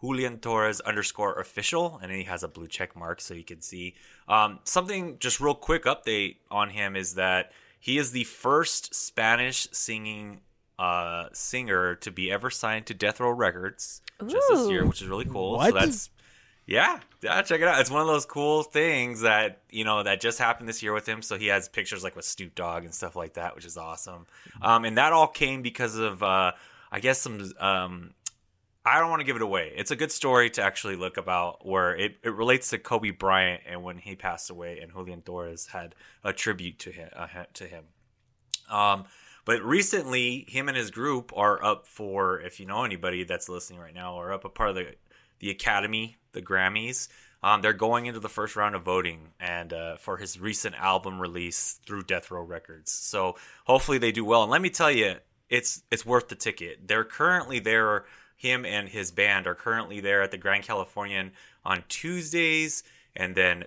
Julian Torres _official, and he has a blue check mark so you can see. Something just real quick update on him is that he is the first Spanish singing singer to be ever signed to Death Row Records just this year, which is really cool. What? So that's yeah, check it out. It's one of those cool things that that just happened this year with him. So he has pictures like with Snoop Dogg and stuff like that, which is awesome. And that all came because of I guess some I don't want to give it away. It's a good story to actually look about where it relates to Kobe Bryant and when he passed away, and Julian Torres had a tribute to him. But recently, him and his group are up for, if you know anybody that's listening right now, are up a part of the Academy, the Grammys. They're going into the first round of voting and for his recent album release through Death Row Records. So hopefully they do well. And let me tell you, it's worth the ticket. They're currently there. Him and his band are currently there at the Grand Californian on Tuesdays and then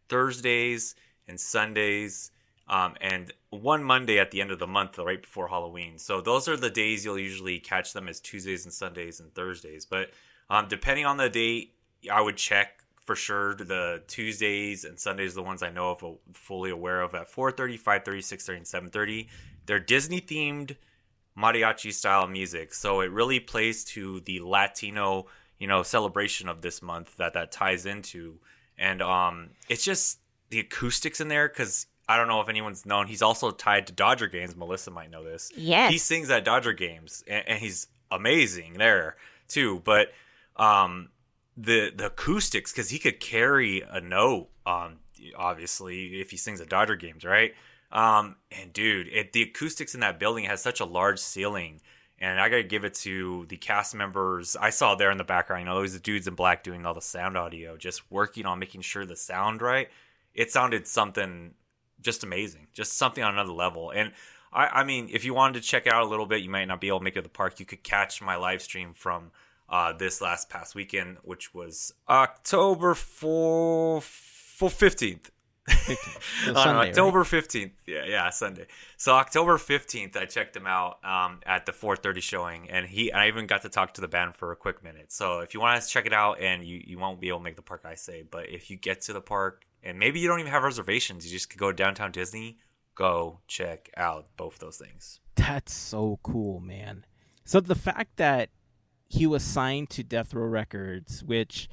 Thursdays and Sundays and one Monday at the end of the month, right before Halloween. So those are the days you'll usually catch them, as Tuesdays and Sundays and Thursdays. But depending on the date, I would check for sure. The Tuesdays and Sundays are the ones I know of, fully aware of, at 4:30, 5:30, 6:30, and 7:30. They're Disney-themed mariachi style music, so it really plays to the Latino celebration of this month that ties into. And it's just the acoustics in there, because I don't know if anyone's known, he's also tied to Dodger games. Melissa might know this. Yes, he sings at Dodger games, and he's amazing there too. But the acoustics, because he could carry a note, obviously, if he sings at Dodger games, right? And dude, the acoustics in that building has such a large ceiling, and I gotta give it to the cast members I saw there in the background. Those the dudes in black doing all the sound audio, just working on making sure the sound right. It sounded something just amazing, just something on another level. And I mean, if you wanted to check it out a little bit, you might not be able to make it to the park. You could catch my live stream from this past weekend, which was October 15th. October 15th. Yeah, Sunday. So October 15th, I checked him out at the 4:30 showing, and I even got to talk to the band for a quick minute. So if you want to check it out, and you won't be able to make the park, I say, but if you get to the park, and maybe you don't even have reservations, you just could go to downtown Disney, go check out both those things. That's so cool, man. So the fact that he was signed to Death Row Records, which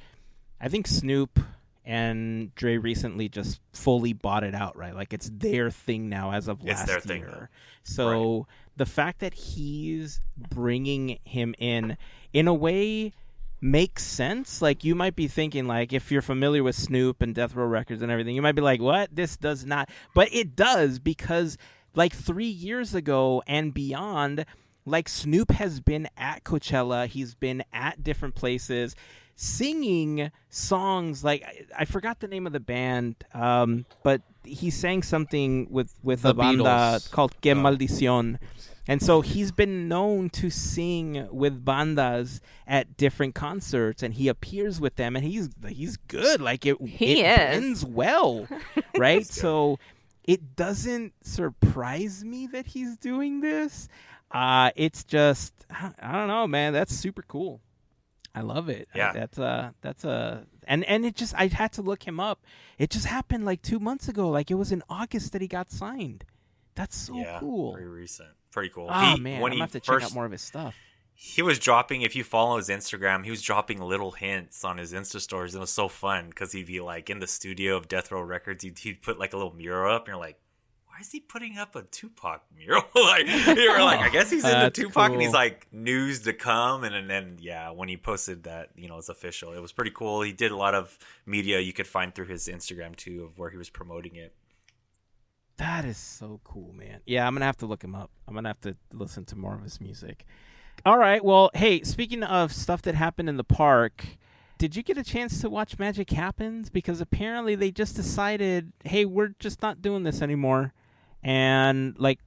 I think Snoop and Dre recently just fully bought it out, right? Like it's their thing now as of last their thing year. now. So the fact that he's bringing him in a way makes sense. Like you might be thinking, like if you're familiar with Snoop and Death Row Records and everything, you might be like, what? This does not. But it does, because like 3 years ago and beyond, like Snoop has been at Coachella. He's been at different places singing songs. Like I forgot the name of the band, but he sang something with The a banda Beatles. called Que Maldición. And so he's been known to sing with bandas at different concerts, and he appears with them, and he's good. Like it blends well, right? So it doesn't surprise me that he's doing this. It's just, I don't know, man. That's super cool. I love it. Yeah. And it just, I had to look him up. It just happened like 2 months ago. Like it was in August that he got signed. That's so cool. Pretty recent. Pretty cool. Oh, man. I'm going to have to check out more of his stuff. He was dropping, if you follow his Instagram, he was dropping little hints on his Insta stories. It was so fun because he'd be like in the studio of Death Row Records. He'd put like a little mural up, and you're like, why is he putting up a Tupac mural? Like you were like, I guess he's into Tupac, cool. and he's like news to come. And then when he posted that, it's official. It was pretty cool. He did a lot of media you could find through his Instagram too, of where he was promoting it. That is so cool, man. Yeah, I'm going to have to look him up. I'm going to have to listen to more of his music. All right. Well, hey, speaking of stuff that happened in the park, did you get a chance to watch Magic Happens? Because apparently they just decided, hey, we're just not doing this anymore. And like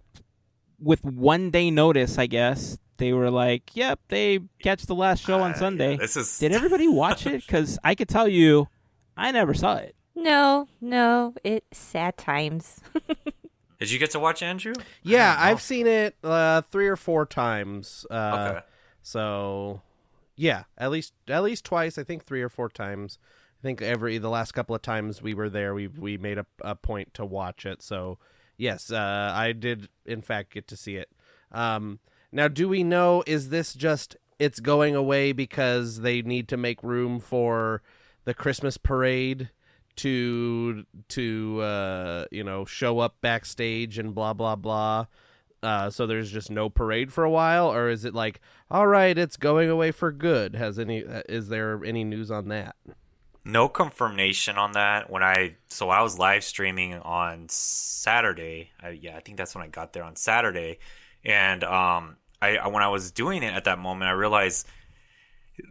with 1 day notice, I guess, they were like, yep, they catch the last show on Sunday. Yeah, Did everybody watch it? Because I could tell you, I never saw it. No, it's sad times. Did you get to watch Andrew? Yeah, I've seen it 3 or 4 times. Okay. So, yeah, at least twice. I think 3 or 4 times. I think the last couple of times we were there, we made a point to watch it. So, yes, I did in fact get to see it. Now, do we know, is this just it's going away because they need to make room for the Christmas parade to show up backstage and blah blah blah, so there's just no parade for a while? Or is it like, all right, it's going away for good? Is there any news on that? No confirmation on that. I was live streaming on Saturday. I think that's when I got there on Saturday, and when I was doing it at that moment, I realized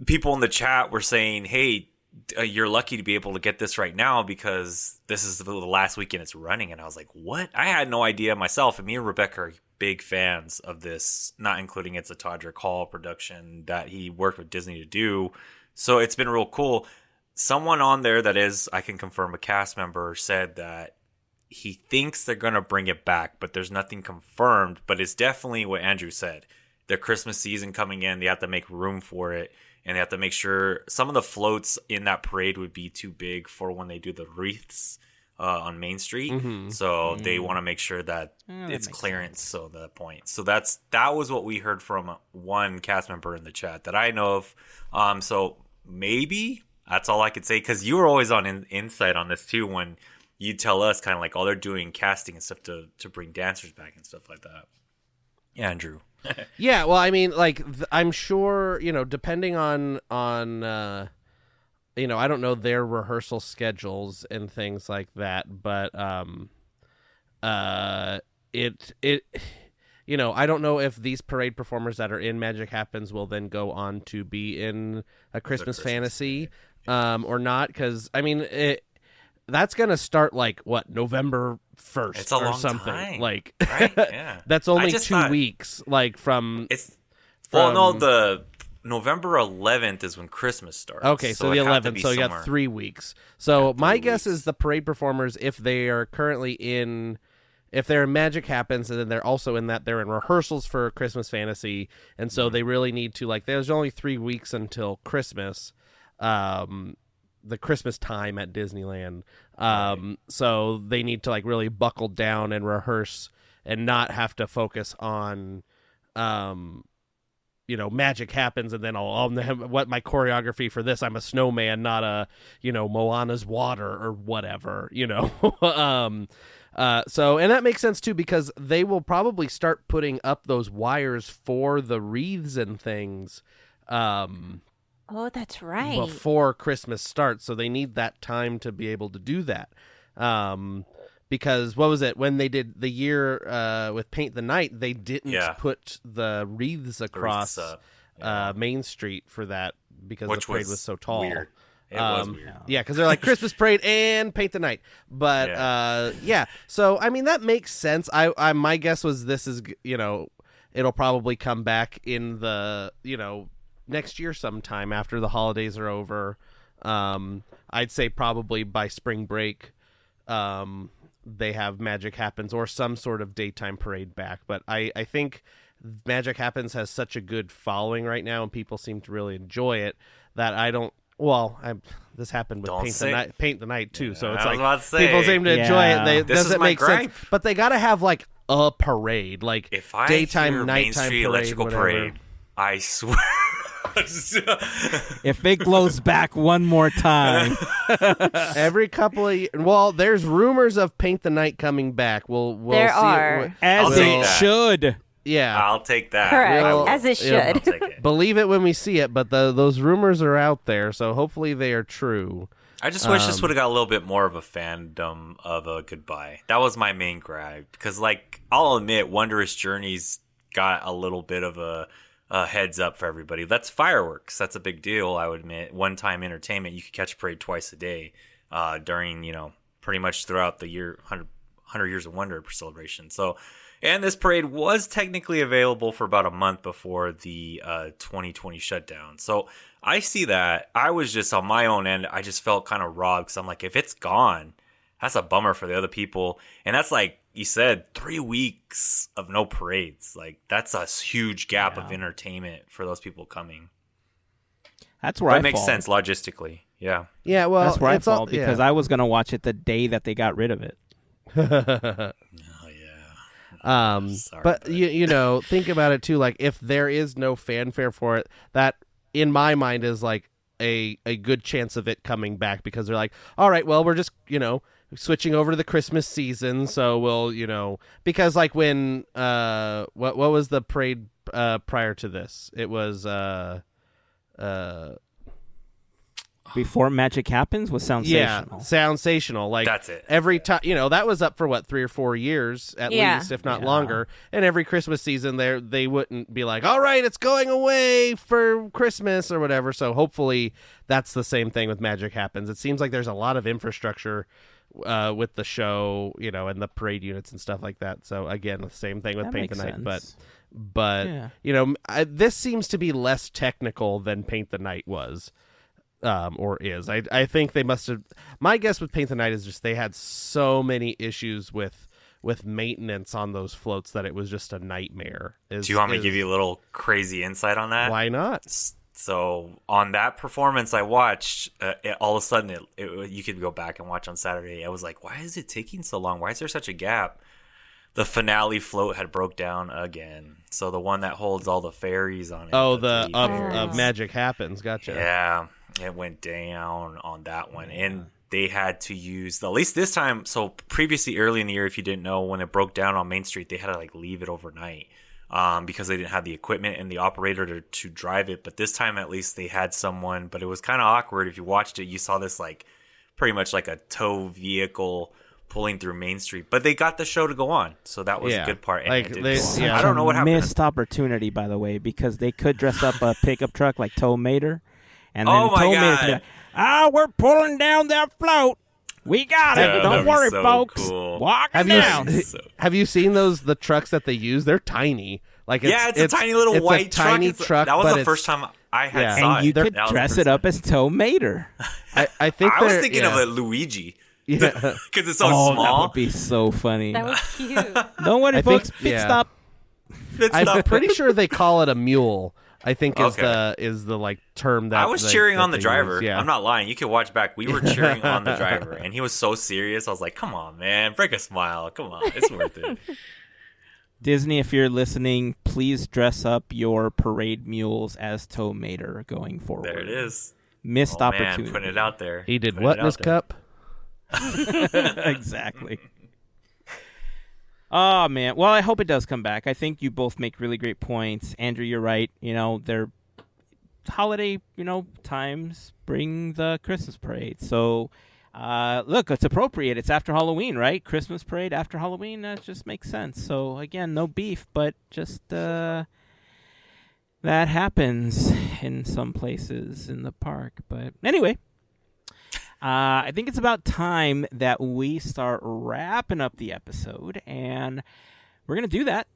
people in the chat were saying, hey, you're lucky to be able to get this right now because this is the last weekend it's running. And I was like, what? I had no idea myself. And me and Rebecca are big fans of this, not including it's a Todrick Hall production that he worked with Disney to do. So it's been real cool. Someone on there that is, I can confirm, a cast member said that he thinks they're going to bring it back, but there's nothing confirmed. But it's definitely what Andrew said. The Christmas season coming in, they have to make room for it. And they have to make sure some of the floats in that parade would be too big for when they do the wreaths on Main Street. Mm-hmm. So they want to make sure that it's clearance. Sense. So that point. So that was what we heard from one cast member in the chat that I know of. So maybe that's all I could say, because you were always on insight on this too when you tell us kind of like, they're doing casting and stuff to bring dancers back and stuff like that. Yeah, Andrew. Yeah, well, I mean, like, I'm sure, depending on I don't know their rehearsal schedules and things like that, but I don't know if these parade performers that are in Magic Happens will then go on to be in a Christmas Fantasy or not, because, I mean, that's going to start, like, November 1st it's a or long something. Time. Like, right? Yeah. That's only 2 weeks, like, from... the November 11th is when Christmas starts. Okay, so the 11th, so you got 3 weeks. So my guess is the parade performers, if they are currently if they're in Magic Happens, and then they're also in that, they're in rehearsals for Christmas Fantasy, and so they really need to, like, there's only 3 weeks until Christmas, the Christmas time at Disneyland. So they need to, like, really buckle down and rehearse and not have to focus on magic happens, and then I'll what my choreography for this. I'm a snowman, not a Moana's water or whatever. So, and that makes sense too, because they will probably start putting up those wires for the wreaths and things. Oh, that's right. Before Christmas starts, so they need that time to be able to do that. Because what was it when they did the year with Paint the Night? They didn't put the wreaths across Main Street for that because the parade was so tall. Weird. It was weird. Yeah, because they're like Christmas parade and Paint the Night. But so I mean that makes sense. I my guess was this is it'll probably come back in the next year sometime after the holidays are over. I'd say probably by spring break. They have Magic Happens or some sort of daytime parade back. But I think Magic Happens has such a good following right now, and people seem to really enjoy it, that I don't. Well, this happened with Paint the Night too, so it's like people seem to enjoy it. This doesn't make sense, but they got to have like a parade, like if I daytime, hear nighttime Main Street parade, Electrical whatever. Parade, I swear. If it glows back one more time. Every couple of well, there's rumors of Paint the Night coming back. We'll there see are. As it should. Yeah, I'll take that. Correct, as it should. I'll take it. Believe it when we see it, but those rumors are out there, so hopefully they are true. I just wish this would have got a little bit more of a fandom of a goodbye. That was my main gripe, because I'll admit, Wondrous Journeys got a little bit of a heads up for everybody. That's fireworks. That's a big deal, I would admit. One-time entertainment. You could catch a parade twice a day during, pretty much throughout the year, 100 Years of Wonder celebration. So, and this parade was technically available for about a month before the 2020 shutdown. So I see that. I was just on my own end. I just felt kind of robbed, because I'm like, if it's gone, that's a bummer for the other people. And that's like you said, 3 weeks of no parades. Like, that's a huge gap of entertainment for those people coming. That's where it makes sense logistically. Yeah. Yeah, well, that's where I fall, because I was going to watch it the day that they got rid of it. Sorry, but think about it too. Like, if there is no fanfare for it, that in my mind is like a good chance of it coming back, because they're like, all right, well, we're just switching over to the Christmas season, so we'll because like when what was the parade prior to this? It was before Magic Happens was Soundsational. Yeah, Soundsational. Like, that's it. Every time, that was up for what, 3 or 4 years at least, if not longer. And every Christmas season, they wouldn't be like, all right, it's going away for Christmas or whatever. So hopefully that's the same thing with Magic Happens. It seems like there's a lot of infrastructure with the show, and the parade units and stuff like that. So again, the same thing with Paint the Night, but this seems to be less technical than Paint the Night was. Or is. I think they must have. My guess with Paint the Night is just they had so many issues with maintenance on those floats that it was just a nightmare. Do you want me to give you a little crazy insight on that? Why not? So on that performance I watched, all of a sudden you could go back and watch on Saturday. I was like, why is it taking so long? Why is there such a gap? The finale float had broke down again. So the one that holds all the fairies on it. Oh, the of Magic Happens. Gotcha. Yeah. It went down on that one, and they had to use, at least this time, so previously early in the year, if you didn't know, when it broke down on Main Street, they had to leave it overnight because they didn't have the equipment and the operator to drive it. But this time, at least, they had someone, but it was kind of awkward. If you watched it, you saw this pretty much like a tow vehicle pulling through Main Street, but they got the show to go on, so that was a good part. And I don't know what happened. Missed opportunity, by the way, because they could dress up a pickup truck like Tow Mater. And then Tow Mater, we're pulling down that float. We got it. Don't worry, folks. Cool. Walking down. Have you seen the trucks that they use? They're tiny. It's a tiny little white tiny truck. That was the first time I had saw it. And you could dress it up as Tow Mater. I think I was thinking of a Luigi. Yeah, because it's so small. That would be so funny. That was cute. Don't worry, folks. Pit stop. I'm pretty sure they call it a mule. I think is the term that I was cheering on the driver. Yeah. I'm not lying. You can watch back. We were cheering on the driver, and he was so serious. I was like, "Come on, man, break a smile. Come on, it's worth it." Disney, if you're listening, please dress up your parade mules as Tow Mater going forward. There it is. Missed opportunity. Man, putting it out there. He did Putting what it in his out there. cup? Exactly. Oh, man. Well, I hope it does come back. I think you both make really great points. Andrew, you're right. They're holiday, times bring the Christmas parade. So, look, it's appropriate. It's after Halloween, right? Christmas parade after Halloween, that just makes sense. So, again, no beef, but just that happens in some places in the park. But anyway, I think it's about time that we start wrapping up the episode, and we're going to do that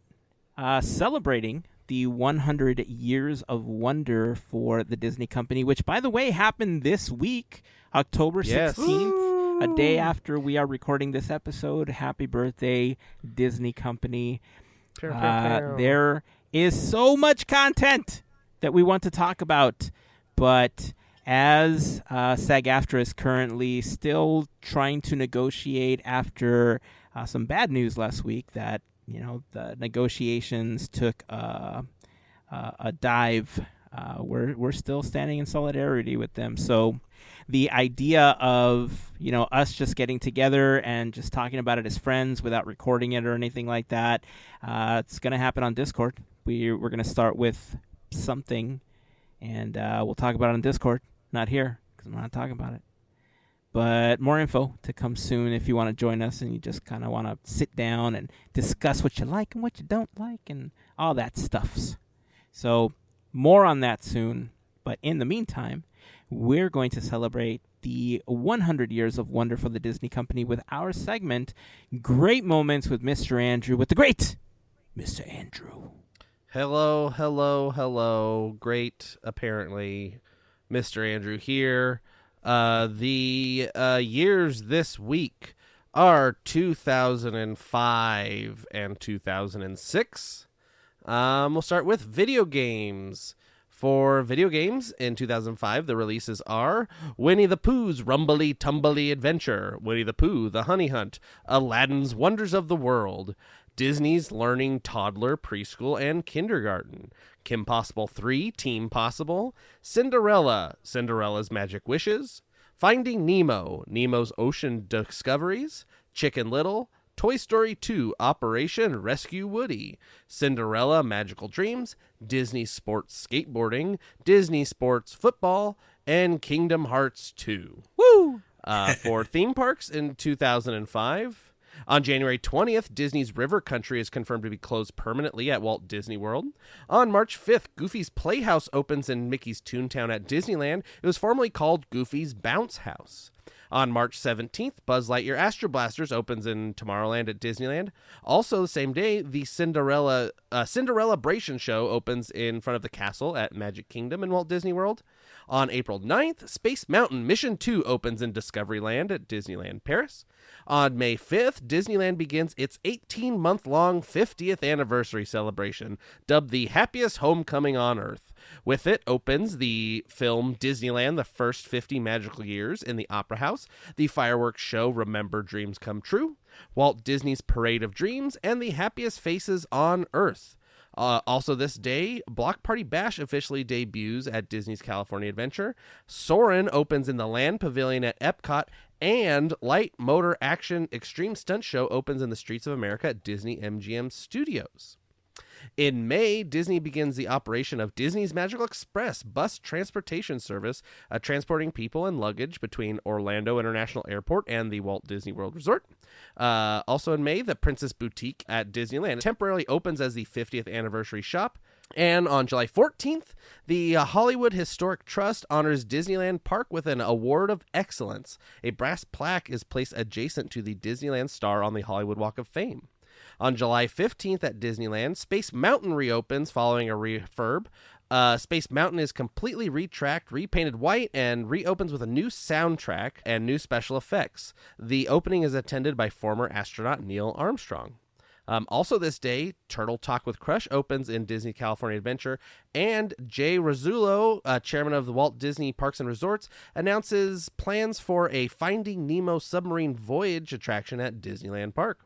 celebrating the 100 Years of Wonder for the Disney Company, which, by the way, happened this week, October 16th, a day after we are recording this episode. Happy birthday, Disney Company. There is so much content that we want to talk about, but as SAG-AFTRA is currently still trying to negotiate after some bad news last week that the negotiations took a dive. We're still standing in solidarity with them. So the idea of us just getting together and just talking about it as friends without recording it or anything like that, it's going to happen on Discord. We're going to start with something, and we'll talk about it on Discord. Not here, because I'm not talking about it. But more info to come soon if you want to join us and you just kind of want to sit down and discuss what you like and what you don't like and all that stuffs. So more on that soon. But in the meantime, we're going to celebrate the 100 years of wonder for the Disney Company with our segment, Great Moments with Mr. Andrew, with the great Mr. Andrew. Hello, hello, hello. Great, apparently, Mr. Andrew here. The years this week are 2005 and 2006. We'll start with video games. For video games, in 2005, the releases are Winnie the Pooh's Rumbly Tumbly Adventure, Winnie the Pooh, The Honey Hunt, Aladdin's Wonders of the World, Disney's Learning Toddler Preschool and Kindergarten, Kim Possible 3, Team Possible, Cinderella, Cinderella's Magic Wishes, Finding Nemo, Nemo's Ocean Discoveries, Chicken Little, Toy Story 2, Operation Rescue Woody, Cinderella Magical Dreams, Disney Sports Skateboarding, Disney Sports Football, and Kingdom Hearts 2. Woo! For theme parks in 2005, on January 20th, Disney's River Country is confirmed to be closed permanently at Walt Disney World. On March 5th, Goofy's Playhouse opens in Mickey's Toontown at Disneyland. It was formerly called Goofy's Bounce House. On March 17th, Buzz Lightyear Astro Blasters opens in Tomorrowland at Disneyland. Also the same day, the Cinderella-bration show opens in front of the castle at Magic Kingdom in Walt Disney World. On April 9th, Space Mountain Mission 2 opens in Discoveryland at Disneyland Paris. On May 5th, Disneyland begins its 18-month-long 50th anniversary celebration, dubbed the Happiest Homecoming on Earth. With it opens the film Disneyland, The First 50 Magical Years in the Opera House, the fireworks show Remember Dreams Come True, Walt Disney's Parade of Dreams, and the Happiest Faces on Earth. Also this day, Block Party Bash officially debuts at Disney's California Adventure. Soarin' opens in the Land Pavilion at Epcot, and Light Motor Action Extreme Stunt Show opens in the Streets of America at Disney MGM Studios. In May, Disney begins the operation of Disney's Magical Express bus transportation service, transporting people and luggage between Orlando International Airport and the Walt Disney World Resort. Also in May, the Princess Boutique at Disneyland temporarily opens as the 50th anniversary shop. And on July 14th, the Hollywood Historic Trust honors Disneyland Park with an Award of Excellence. A brass plaque is placed adjacent to the Disneyland star on the Hollywood Walk of Fame. On July 15th at Disneyland, Space Mountain reopens following a refurb. Space Mountain is completely retracked, repainted white, and reopens with a new soundtrack and new special effects. The opening is attended by former astronaut Neil Armstrong. Also this day, Turtle Talk with Crush opens in Disney California Adventure, and Jay Rizzullo, chairman of the Walt Disney Parks and Resorts, announces plans for a Finding Nemo submarine voyage attraction at Disneyland Park.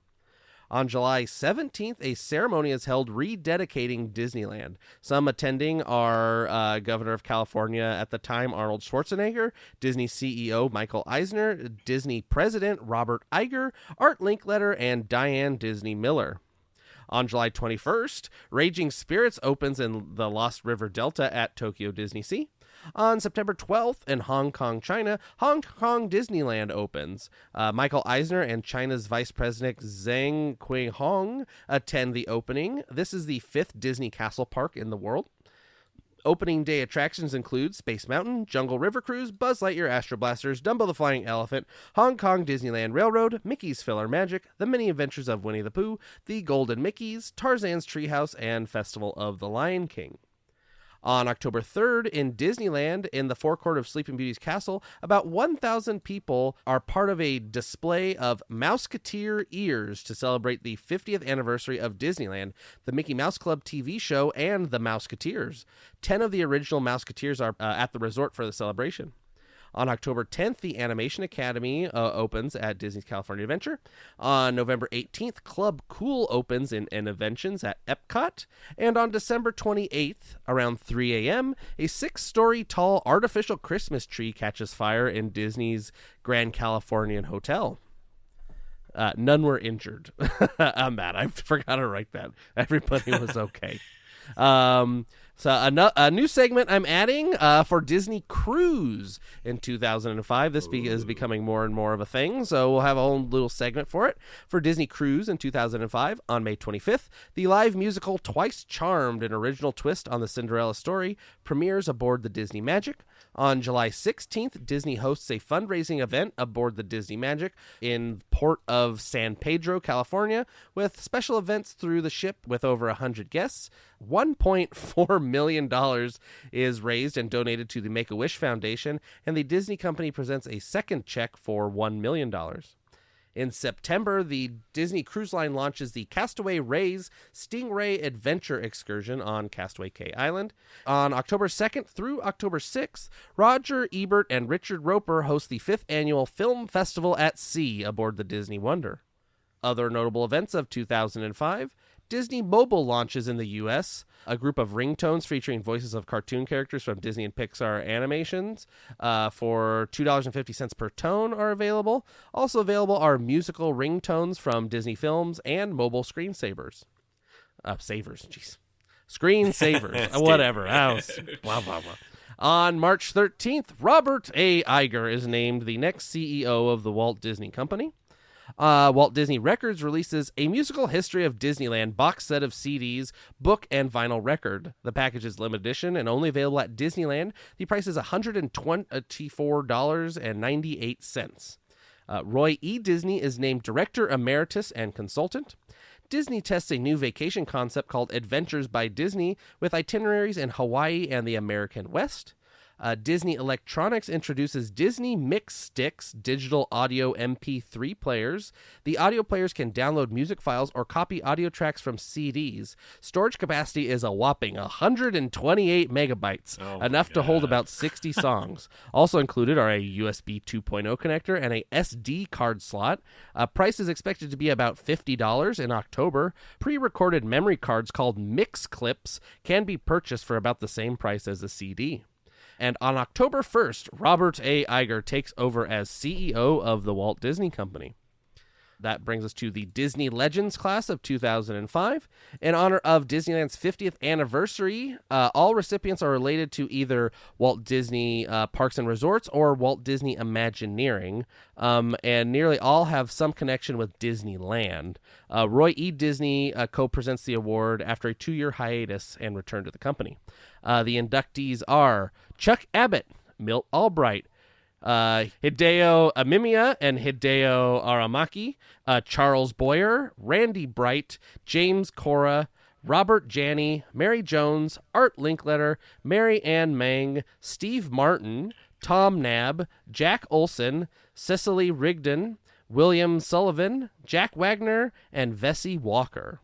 On July 17th, a ceremony is held rededicating Disneyland. Some attending are Governor of California at the time, Arnold Schwarzenegger, Disney CEO Michael Eisner, Disney President Robert Iger, Art Linkletter, and Diane Disney Miller. On July 21st, Raging Spirits opens in the Lost River Delta at Tokyo Disney Sea. On September 12th, in Hong Kong, China, Hong Kong Disneyland opens. Michael Eisner and China's Vice President Zhang Quihong attend the opening. This is the 5th Disney Castle Park in the world. Opening day attractions include Space Mountain, Jungle River Cruise, Buzz Lightyear Astro Blasters, Dumbo the Flying Elephant, Hong Kong Disneyland Railroad, Mickey's Filler Magic, The Mini Adventures of Winnie the Pooh, The Golden Mickeys, Tarzan's Treehouse, and Festival of the Lion King. On October 3rd, in Disneyland, in the forecourt of Sleeping Beauty's castle, about 1,000 people are part of a display of Mouseketeer ears to celebrate the 50th anniversary of Disneyland, the Mickey Mouse Club TV show, and the Mouseketeers. 10 of the original Mouseketeers are at the resort for the celebration. On October 10th, the Animation Academy opens at Disney's California Adventure. On November 18th, Club Cool opens in Innoventions at Epcot. And on December 28th, around 3 a.m., a 6-story tall artificial Christmas tree catches fire in Disney's Grand Californian Hotel. None were injured. I'm mad. I forgot to write that. Everybody was okay. So a new segment I'm adding for Disney Cruise in 2005. This is becoming more and more of a thing, so we'll have a whole little segment for it. For Disney Cruise in 2005, on May 25th, the live musical Twice Charmed, an original twist on the Cinderella story, premieres aboard the Disney Magic. On July 16th, Disney hosts a fundraising event aboard the Disney Magic in port of San Pedro, California, with special events through the ship with over 100 guests. $1.4 million is raised and donated to the Make-A-Wish Foundation, and the Disney company presents a second check for $1 million. In September, the Disney Cruise Line launches the Castaway Rays Stingray Adventure Excursion on Castaway Cay Island. On October 2nd through October 6th, Roger Ebert and Richard Roper host the 5th Annual Film Festival at Sea aboard the Disney Wonder. Other notable events of 2005, Disney Mobile launches in the U.S. A group of ringtones featuring voices of cartoon characters from Disney and Pixar animations for $2.50 per tone are available. Also available are musical ringtones from Disney films and mobile screensavers. Screensavers. Whatever. Blah, blah, blah. On March 13th, Robert A. Iger is named the next CEO of the Walt Disney Company. Walt Disney Records releases A Musical History of Disneyland box set of CDs, book, and vinyl record. The package is limited edition and only available at Disneyland. The price is $124.98. Roy E. Disney is named Director Emeritus and Consultant. Disney tests a new vacation concept called Adventures by Disney with itineraries in Hawaii and the American West. Disney Electronics introduces Disney Mix Sticks digital audio MP3 players. The audio players can download music files or copy audio tracks from CDs. Storage capacity is a whopping 128 megabytes, enough to hold about 60 songs. Also included are a USB 2.0 connector and a SD card slot. Price is expected to be about $50 in October. Pre-recorded memory cards called Mix Clips can be purchased for about the same price as a CD. And on October 1st, Robert A. Iger takes over as CEO of the Walt Disney Company. That brings us to the Disney Legends class of 2005. In honor of Disneyland's 50th anniversary, all recipients are related to either Walt Disney Parks and Resorts or Walt Disney Imagineering, and nearly all have some connection with Disneyland. Roy E. Disney co-presents the award after a 2-year hiatus and return to the company. The inductees are Chuck Abbott, Milt Albright, Hideo Amemiya and Hideo Aramaki, Charles Boyer, Randy Bright, James Cora, Robert Janney, Mary Jones, Art Linkletter, Mary Ann Mang, Steve Martin, Tom Nab, Jack Olson, Cecily Rigdon, William Sullivan, Jack Wagner, and Vesey Walker.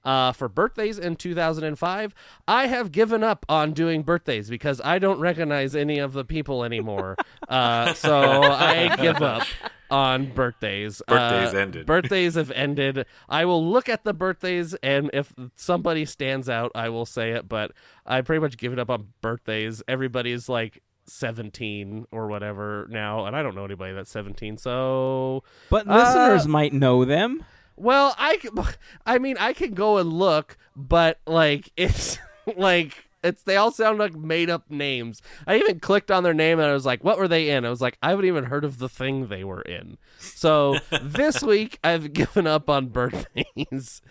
For birthdays in 2005, I have given up on doing birthdays because I don't recognize any of the people anymore. So I give up. on birthdays. Birthdays ended. Birthdays have ended. I will look at the birthdays, and if somebody stands out, I will say it, but I've pretty much given up on birthdays. Everybody's like 17 or whatever now, and I don't know anybody that's 17, so... But listeners might know them. Well, I mean, I can go and look, but, like, it's, like... they all sound like made-up names. I even clicked on their name, and I was like, what were they in? I was like, I haven't even heard of the thing they were in. So this week, I've given up on birthdays.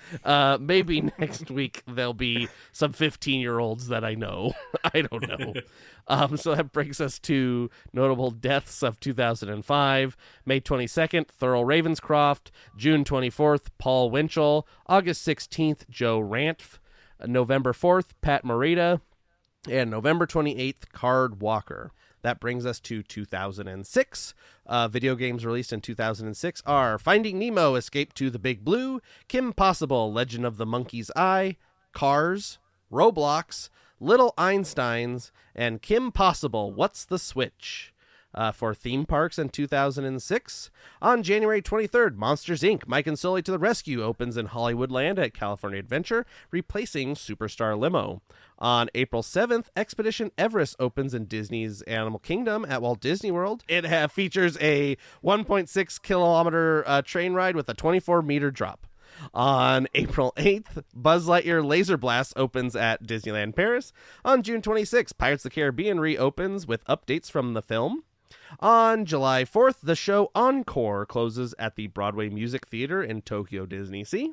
Maybe next week, there'll be some 15-year-olds that I know. I don't know. So that brings us to notable deaths of 2005. May 22nd, Thurl Ravenscroft. June 24th, Paul Winchell. August 16th, Joe Ranft. November 4th, Pat Morita, and November 28th, Card Walker. That brings us to 2006. Video games released in 2006 are Finding Nemo, Escape to the Big Blue, Kim Possible, Legend of the Monkey's Eye, Cars, Roblox, Little Einsteins, and Kim Possible, What's the Switch? For theme parks in 2006. On January 23rd, Monsters, Inc. Mike and Sully to the Rescue opens in Hollywoodland at California Adventure, replacing Superstar Limo. On April 7th, Expedition Everest opens in Disney's Animal Kingdom at Walt Disney World. It features a 1.6 kilometer train ride with a 24-meter drop. On April 8th, Buzz Lightyear Laser Blast opens at Disneyland Paris. On June 26th, Pirates of the Caribbean reopens with updates from the film. On July 4th, the show Encore closes at the Broadway Music Theater in Tokyo Disney Sea.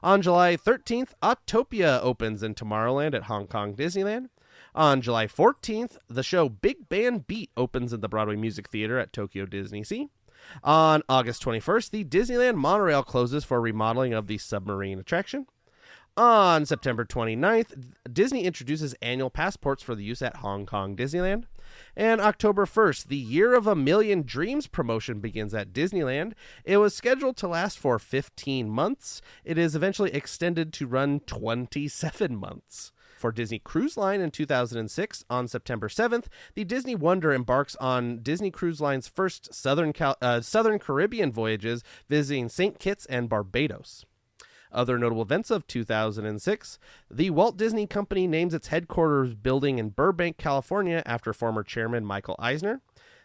On July 13th, Autopia opens in Tomorrowland at Hong Kong Disneyland. On July 14th, the show Big Band Beat opens in the Broadway Music Theater at Tokyo Disney Sea. On August 21st, the Disneyland monorail closes for remodeling of the submarine attraction. On September 29th, Disney introduces annual passports for the use at Hong Kong Disneyland. And October 1st, the Year of a Million Dreams promotion begins at Disneyland. It was scheduled to last for 15 months. It is eventually extended to run 27 months. For Disney Cruise Line in 2006, on September 7th, the Disney Wonder embarks on Disney Cruise Line's first Southern Caribbean voyages, visiting St. Kitts and Barbados. Other notable events of 2006, the Walt Disney Company names its headquarters building in Burbank, California after former chairman Michael Eisner.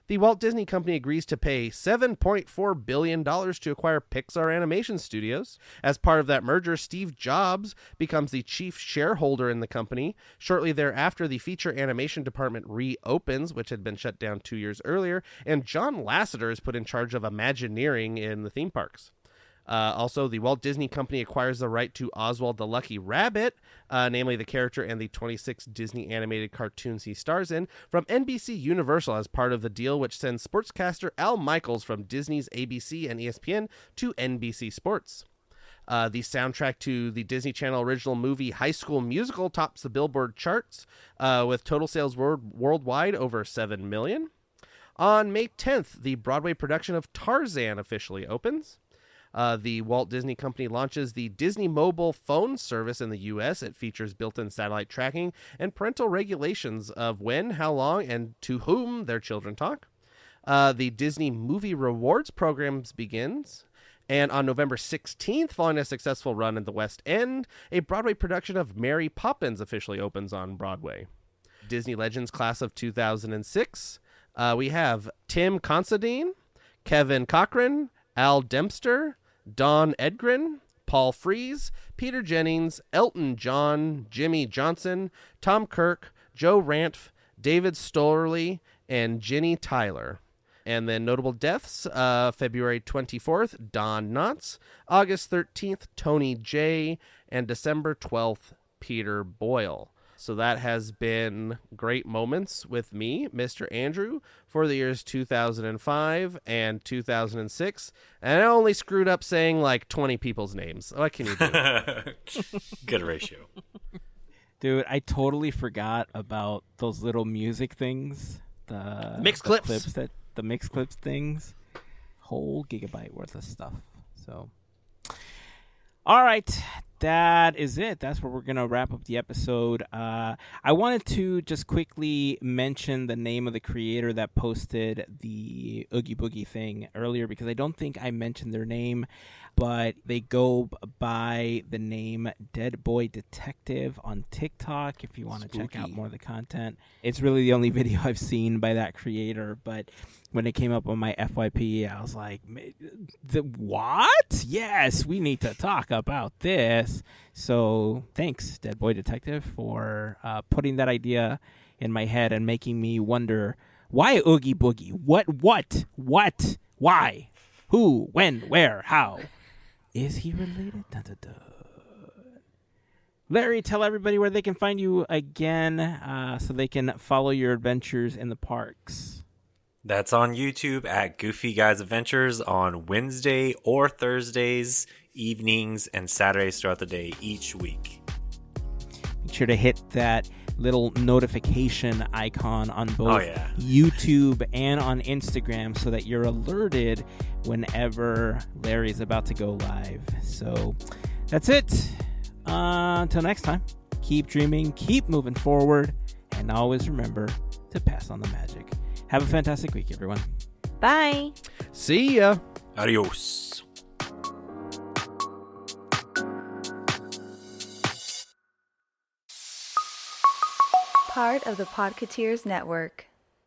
The Walt Disney Company agrees to pay $7.4 billion to acquire Pixar Animation Studios. As part of that merger, Steve Jobs becomes the chief shareholder in the company. Shortly thereafter, the feature animation department reopens, which had been shut down 2 years earlier, and John Lasseter is put in charge of Imagineering in the theme parks. Also, the Walt Disney Company acquires the right to Oswald the Lucky Rabbit, namely the character and the 26 Disney animated cartoons he stars in, from NBC Universal as part of the deal, which sends sportscaster Al Michaels from Disney's ABC and ESPN to NBC Sports. The soundtrack to the Disney Channel original movie High School Musical tops the Billboard charts, with total sales worldwide over 7 million. On May 10th, the Broadway production of Tarzan officially opens. The Walt Disney Company launches the Disney Mobile phone service in the U.S. It features built-in satellite tracking and parental regulations of when, how long, and to whom their children talk. The Disney Movie Rewards programs begins. And on November 16th, following a successful run in the West End, a Broadway production of Mary Poppins officially opens on Broadway. Disney Legends class of 2006. We have Tim Considine, Kevin Cochran, Al Dempster, Don Edgren, Paul Frees, Peter Jennings, Elton John, Jimmy Johnson, Tom Kirk, Joe Ranft, David Stollerly, and Ginny Tyler. And then notable deaths, February 24th, Don Knotts, August 13th, Tony J, and December 12th, Peter Boyle. So that has been great moments with me, Mr. Andrew, for the years 2005 and 2006. And I only screwed up saying like 20 people's names. What can you do? Good ratio. Dude, I totally forgot about those little music things. The mix the clips. The mix clips things. Whole gigabyte worth of stuff. So, all right. that is it. That's where we're going to wrap up the episode. I wanted to just quickly mention the name of the creator that posted the Oogie Boogie thing earlier, because I don't think I mentioned their name, but they go by the name Dead Boy Detective on TikTok if you want to check out more of the content. It's really the only video I've seen by that creator, but when it came up on my FYP, I was like, what? Yes, we need to talk about this. So thanks, Dead Boy Detective, for putting that idea in my head and making me wonder, why Oogie Boogie? What? Why? Who? When? Where? How? Is he related? Dun, dun, dun. Larry, tell everybody where they can find you again so they can follow your adventures in the parks. That's on YouTube at Goofy Guys Adventures on Wednesday or Thursdays, evenings, and Saturdays throughout the day each week. Make sure to hit that little notification icon on both YouTube and on Instagram so that you're alerted whenever Larry's about to go live. So that's it. Until next time, keep dreaming, keep moving forward, and always remember to pass on the magic. Have a fantastic week, everyone. Bye. See ya. Adios. Part of the Podketeers Network.